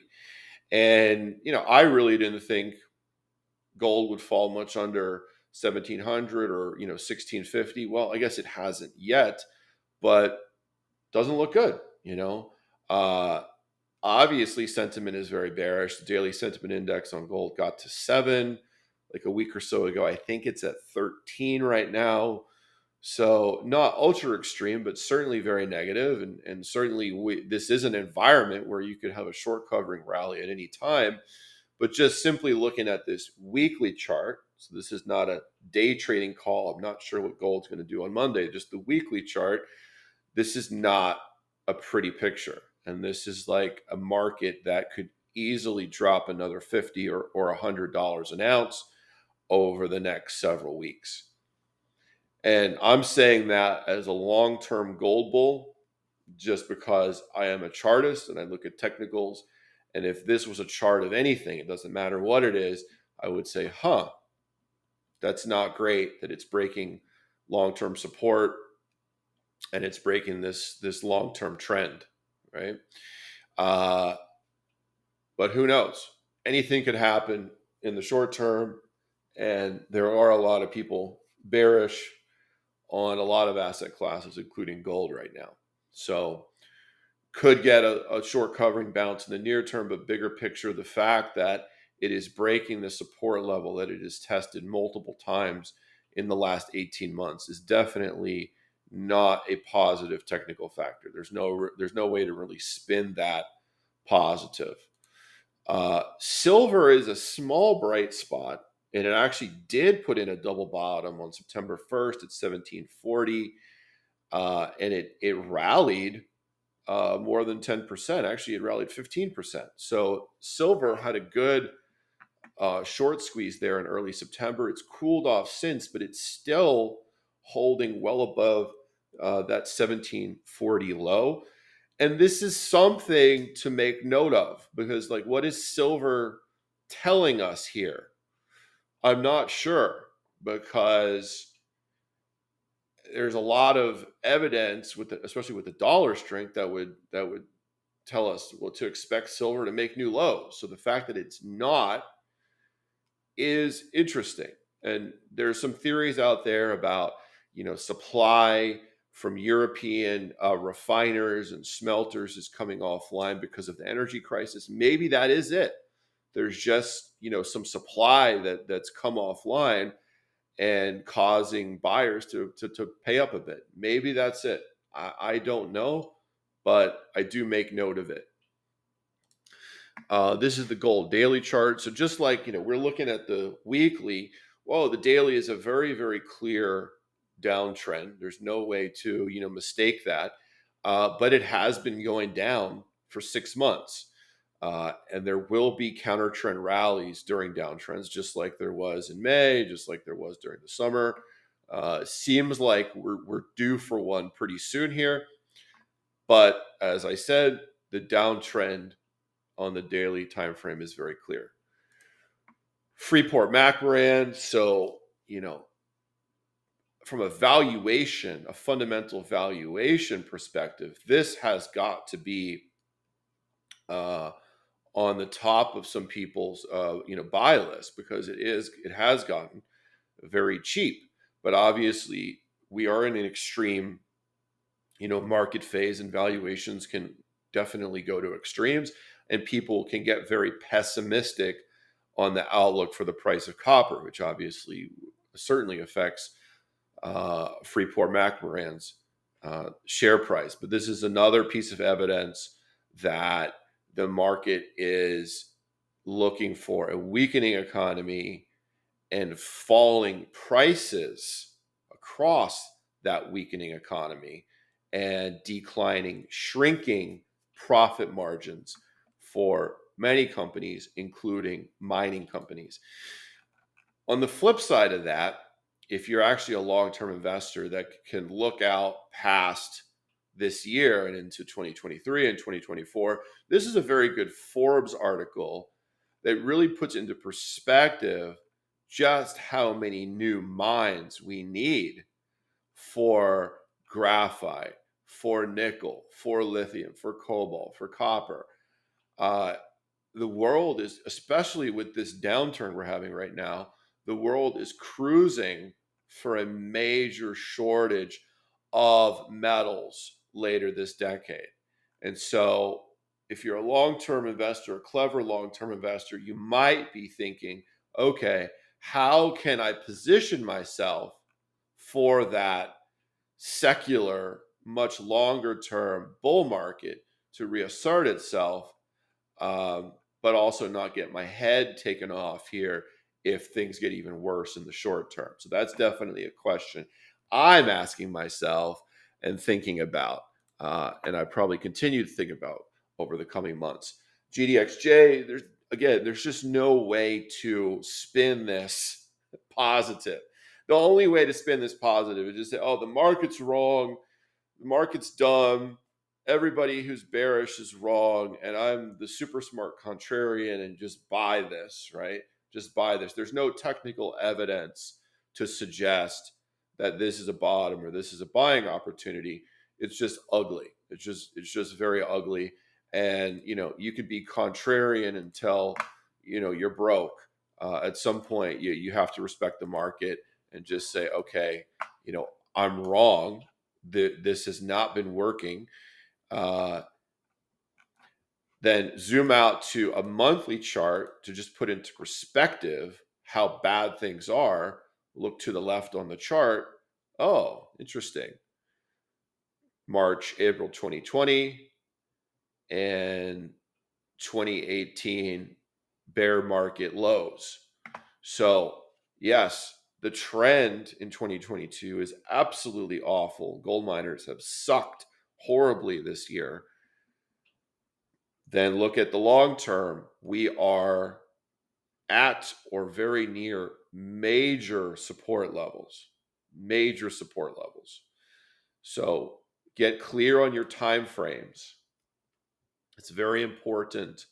And I really didn't think gold would fall much under 1700 or 1650. Well, I guess it hasn't yet, but doesn't look good. Uh, Obviously sentiment is very bearish. The daily sentiment index on gold got to 7 like a week or so ago. I think it's at 13 right now. So not ultra extreme, but certainly very negative. And certainly this is an environment where you could have a short covering rally at any time. But just simply looking at this weekly chart, so this is not a day trading call. I'm not sure what gold's going to do on Monday. Just the weekly chart, this is not a pretty picture. And this is like a market that could easily drop another $50 or $100 an ounce over the next several weeks. And I'm saying that as a long-term gold bull, just because I am a chartist and I look at technicals. And if this was a chart of anything, it doesn't matter what it is, I would say, that's not great that it's breaking long-term support and it's breaking this long-term trend, right? But who knows? Anything could happen in the short term, and there are a lot of people bearish on a lot of asset classes, including gold right now. So could get a short covering bounce in the near term, but bigger picture, the fact that it is breaking the support level that it has tested multiple times in the last 18 months is definitely not a positive technical factor. There's no way to really spin that positive. Silver is a small bright spot, and it actually did put in a double bottom on September 1st at 1740, and it rallied more than 10%. Actually, it rallied 15%. So silver had a good short squeeze there in early September. It's cooled off since, but it's still holding well above that 1740 low. And this is something to make note of, because, like, what is silver telling us here? I'm not sure, because there's a lot of evidence with especially with the dollar strength, that would tell us, well, to expect silver to make new lows. So the fact that it's not is interesting. And there's some theories out there about, supply from European refiners and smelters is coming offline because of the energy crisis. Maybe that is it. There's just, some supply that's come offline and causing buyers to pay up a bit. Maybe that's it. I don't know, but I do make note of it. This is the gold daily chart. So just like, we're looking at the weekly, whoa, the daily is a very, very clear downtrend. There's no way to, mistake that. But it has been going down for 6 months. And there will be counter trend rallies during downtrends, just like there was in May, just like there was during the summer. Seems like we're due for one pretty soon here. But as I said, the downtrend on the daily time frame is very clear. Freeport McMoran. So, from a valuation, a fundamental valuation perspective, this has got to be uh, on the top of some people's buy list, because it has gotten very cheap. But obviously, we are in an extreme market phase, and valuations can definitely go to extremes, and people can get very pessimistic on the outlook for the price of copper, which obviously certainly affects Freeport McMoran's share price. But this is another piece of evidence that the market is looking for a weakening economy and falling prices across that weakening economy, and shrinking profit margins for many companies, including mining companies. On the flip side of that, if you're actually a long-term investor that can look out past this year and into 2023 and 2024, this is a very good Forbes article that really puts into perspective just how many new mines we need for graphite, for nickel, for lithium, for cobalt, for copper. Uh, the world is, especially with this downturn we're having right now, the world is cruising for a major shortage of metals later this decade. And so, if you're a long term investor, a clever long term investor, you might be thinking, okay, how can I position myself for that secular, much longer term bull market to reassert itself, but also not get my head taken off here if things get even worse in the short term? So that's definitely a question I'm asking myself and thinking about, and I probably continue to think about over the coming months. GDXJ, there's just no way to spin this positive. The only way to spin this positive is just say, oh, the market's wrong, the market's dumb, everybody who's bearish is wrong, and I'm the super smart contrarian and just buy this, right? Just buy this. There's no technical evidence to suggest that this is a bottom or this is a buying opportunity. It's just ugly. It's just very ugly. And you could be contrarian until you're broke. At some point, you have to respect the market and just say, okay, I'm wrong. This has not been working. Uh, then zoom out to a monthly chart to just put into perspective how bad things are. Look to the left on the chart. Oh, interesting. March, April 2020 and 2018 bear market lows. So, yes, the trend in 2022 is absolutely awful. Gold miners have sucked horribly this year. Then look at the long term. We are at or very near major support levels. Major support levels. So get clear on your time frames. It's very important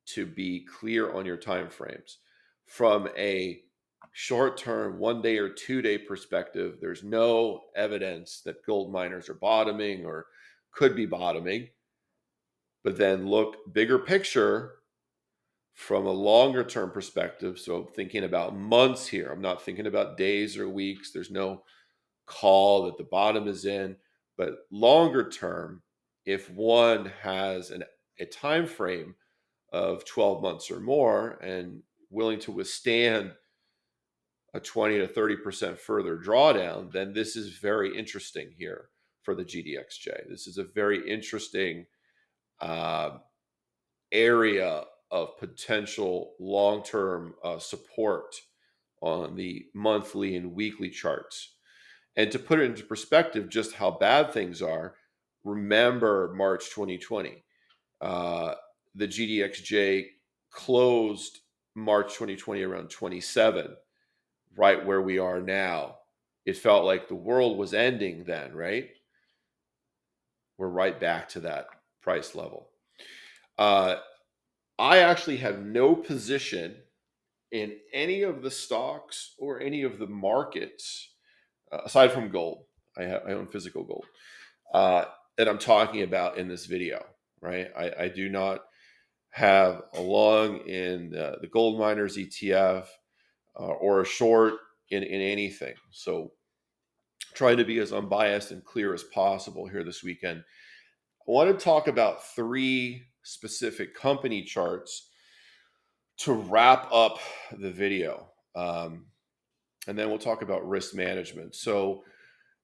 to be clear on your time frames. From a short-term 1 day or 2 day perspective, there's no evidence that gold miners are bottoming or could be bottoming. But then look bigger picture from a longer term perspective. So I'm thinking about months here. I'm not thinking about days or weeks. There's no call that the bottom is in, but longer term, if one has a time frame of 12 months or more and willing to withstand a 20 to 30% further drawdown, then this is very interesting here for the GDXJ. This is a very interesting uh, area of potential long-term support on the monthly and weekly charts. And to put it into perspective, just how bad things are, remember March 2020. Uh, the GDXJ closed March 2020 around 27, right where we are now. It felt like the world was ending then, right? We're right back to that price level. Uh, I actually have no position in any of the stocks or any of the markets aside from gold. I own physical gold uh, that I'm talking about in this video, right? I do not have a long in the gold miners ETF or a short in anything. So trying to be as unbiased and clear as possible here this weekend. I want to talk about three specific company charts to wrap up the video. And then we'll talk about risk management. So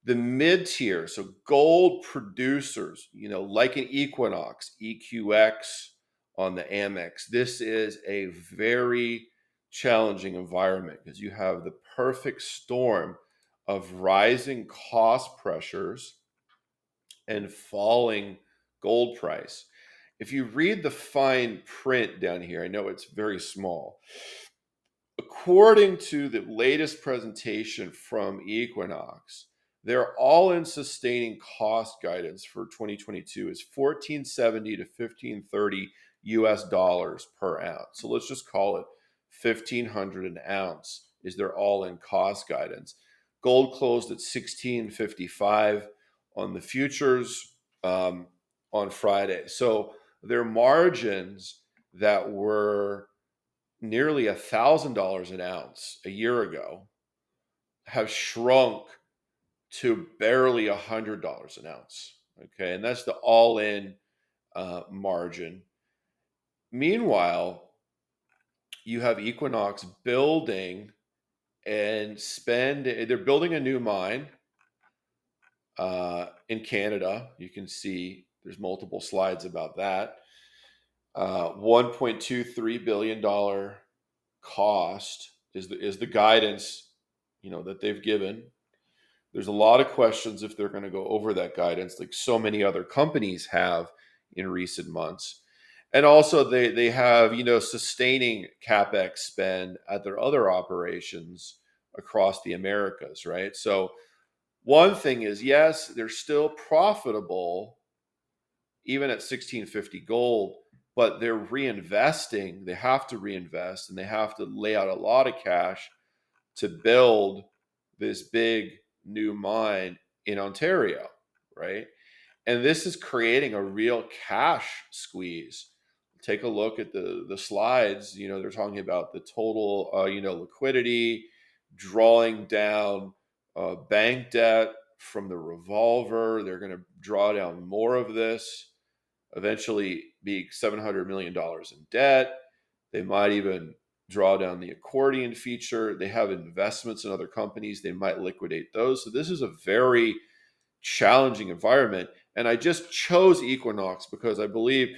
the mid tier, so gold producers, like an Equinox, EQX on the Amex, this is a very challenging environment because you have the perfect storm of rising cost pressures and falling gold price. If you read the fine print down here, I know it's very small. According to the latest presentation from Equinox, their all-in sustaining cost guidance for 2022 is 1470 to 1530 US dollars per ounce. So let's just call it 1500 an ounce is their all-in cost guidance. Gold closed at 1655 on the futures on Friday. So their margins that were nearly $1,000 an ounce a year ago have shrunk to barely $100 an ounce. Okay, and that's the all-in margin. Meanwhile, you have Equinox building and spend. They're building a new mine in Canada. You can see there's multiple slides about that. $1.23 billion cost is the guidance that they've given. There's a lot of questions if they're going to go over that guidance, like so many other companies have in recent months. And also they have sustaining capex spend at their other operations across the Americas, right? So one thing is, yes, they're still profitable even at 1650 gold, but they're reinvesting. They have to reinvest and they have to lay out a lot of cash to build this big new mine in Ontario, right? And this is creating a real cash squeeze. Take a look at the slides. They're talking about the total, liquidity, drawing down bank debt from the revolver. They're going to draw down more of this, eventually be $700 million in debt. They might even draw down the accordion feature. They have investments in other companies. They might liquidate those. So this is a very challenging environment. And I just chose Equinox because I believe,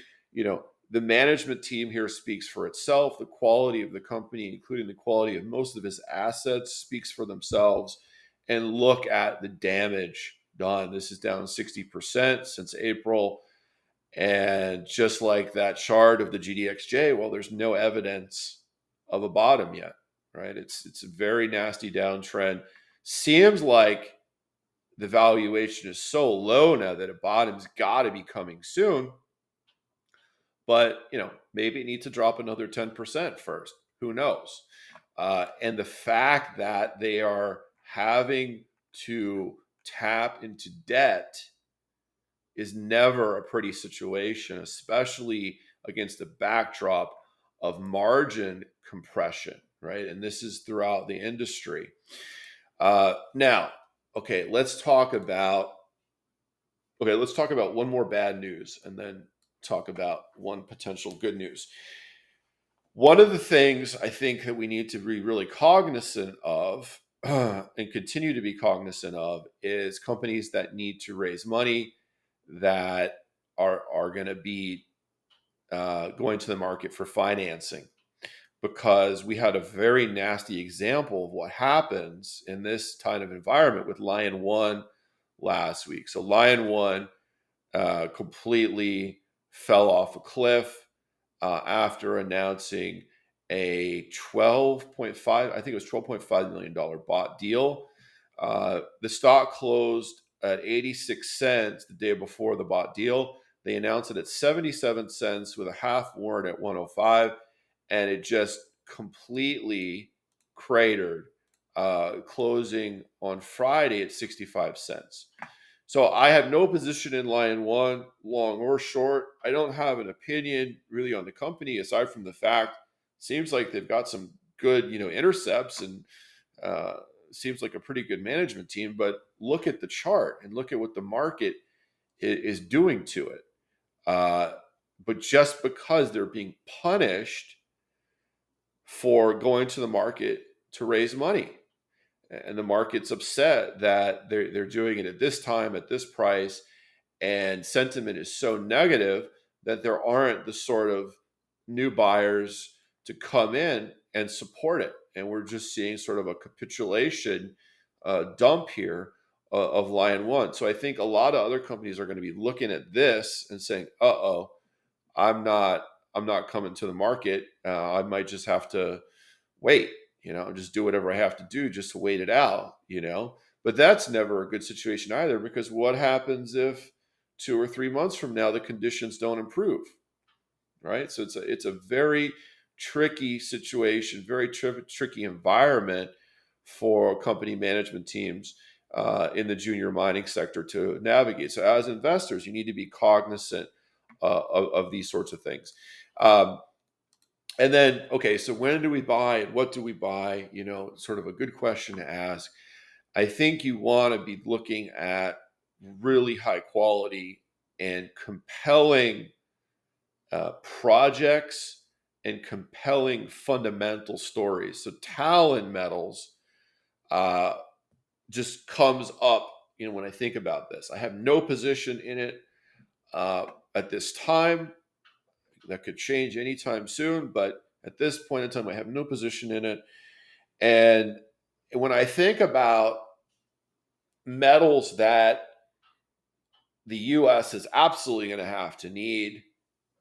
the management team here speaks for itself. The quality of the company, including the quality of most of its assets, speaks for themselves. And look at the damage done. This is down 60% since April. And just like that chart of the GDXJ, well, there's no evidence of a bottom yet, right? It's a very nasty downtrend. Seems like the valuation is so low now that a bottom's got to be coming soon. but maybe it needs to drop another 10% first. Who knows? And the fact that they are having to tap into debt is never a pretty situation, especially against the backdrop of margin compression, right? And this is throughout the industry. Now, okay, let's talk about one more bad news, and then talk about one potential good news. One of the things I think that we need to be really cognizant of and continue to be cognizant of is companies that need to raise money that are going to be going to the market for financing, because we had a very nasty example of what happens in this kind of environment with Lion One last week. So Lion One completely fell off a cliff after announcing a 12.5, I think it was $12.5 million bought deal. The stock closed at 86 cents the day before the bought deal. They announced it at 77 cents with a half warrant at 105, and it just completely cratered, closing on Friday at 65 cents. So I have no position in Lion One, long or short. I don't have an opinion really on the company aside from the fact it seems like they've got some good, intercepts, and uh, seems like a pretty good management team. But look at the chart and look at what the market is doing to it. But just because they're being punished for going to the market to raise money, and the market's upset that they're doing it at this time, at this price, and sentiment is so negative that there aren't the sort of new buyers to come in and support it, and we're just seeing sort of a capitulation dump here of Lion One. So I think a lot of other companies are going to be looking at this and saying, "Uh-oh, I'm not I'm not coming to the market. I might just have to wait, just do whatever I have to do just to wait it out. But that's never a good situation either, because what happens if 2 or 3 months from now the conditions don't improve, right? So it's a very tricky situation, very tricky environment for company management teams in the junior mining sector to navigate. So as investors, you need to be cognizant of these sorts of things. And then, okay, so when do we buy and what do we buy? Sort of a good question to ask. I think you want to be looking at really high quality and compelling projects and compelling fundamental stories. So Talon Metals uh, just comes up, when I think about this. I have no position in it at this time. That could change anytime soon, but at this point in time, I have no position in it. And when I think about metals that the U.S. is absolutely going to have to need,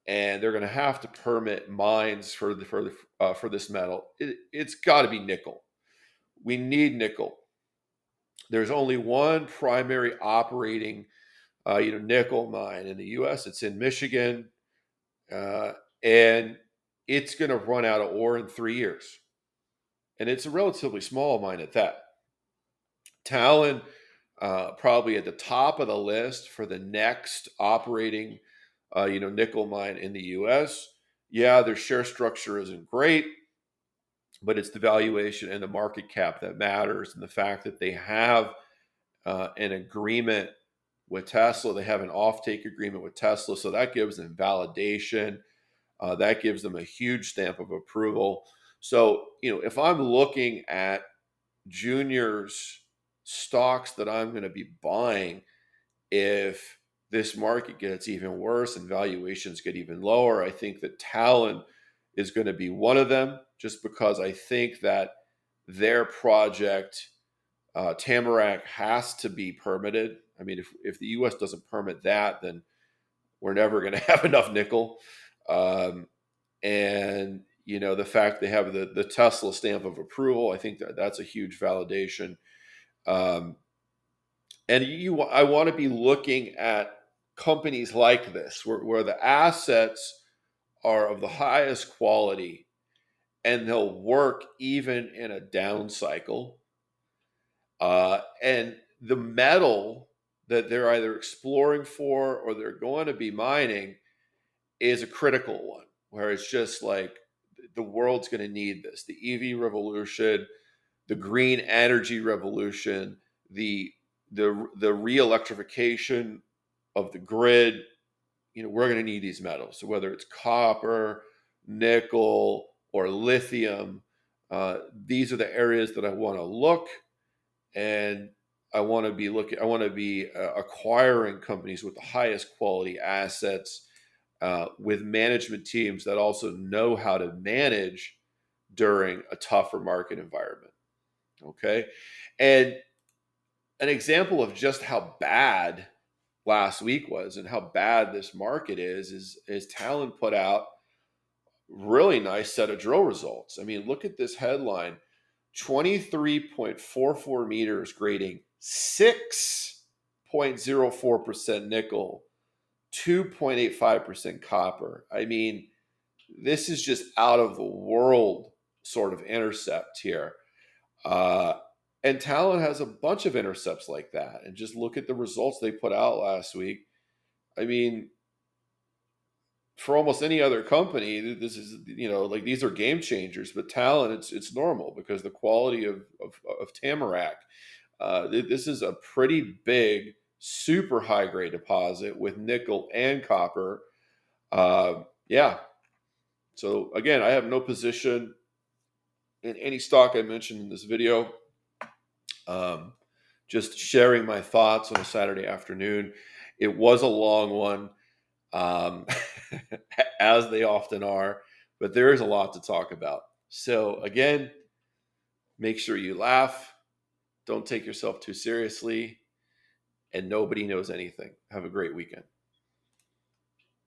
and they're going to have to permit mines for this metal, it's got to be nickel. We need nickel. There's only one primary operating, nickel mine in the U.S. It's in Michigan, and it's going to run out of ore in 3 years, and it's a relatively small mine at that. Talon, probably at the top of the list for the next operating, nickel mine in the U.S. Yeah, their share structure isn't great, but it's the valuation and the market cap that matters, and the fact that they have an agreement with Tesla. They have an offtake agreement with Tesla, so that gives them validation. That gives them a huge stamp of approval. So, if I'm looking at juniors stocks that I'm going to be buying, if this market gets even worse and valuations get even lower, I think that Talon is going to be one of them, just because I think that their project, Tamarack, has to be permitted. I mean, if the U.S. doesn't permit that, then we're never going to have enough nickel. And the fact they have the Tesla stamp of approval, I think that's a huge validation. Um, and I want to be looking at companies like this, where the assets are of the highest quality, and they'll work even in a down cycle. And the metal that they're either exploring for or they're going to be mining is a critical one, where it's just like the world's going to need this. The EV revolution, the green energy revolution, the re-electrification of the grid. We're going to need these metals. So whether it's copper, nickel, or lithium, these are the areas that I want to look, and I want to be looking. I want to be acquiring companies with the highest quality assets, with management teams that also know how to manage during a tougher market environment. Okay, and an example of just how bad last week was and how bad this market is Talon put out really nice set of drill results. I mean, look at this headline: 23.44 meters, grading 6.04% nickel, 2.85% copper. I mean, this is just out of the world sort of intercept here. And Talon has a bunch of intercepts like that. And just look at the results they put out last week. I mean, for almost any other company, this is, like, these are game changers. But Talon, it's normal because the quality of Tamarack. This is a pretty big, super high grade deposit with nickel and copper. Yeah. So again, I have no position in any stock I mentioned in this video. Just sharing my thoughts on a Saturday afternoon. It was a long one, um, as they often are, but there is a lot to talk about. So again, make sure you laugh, don't take yourself too seriously, and nobody knows anything. Have a great weekend.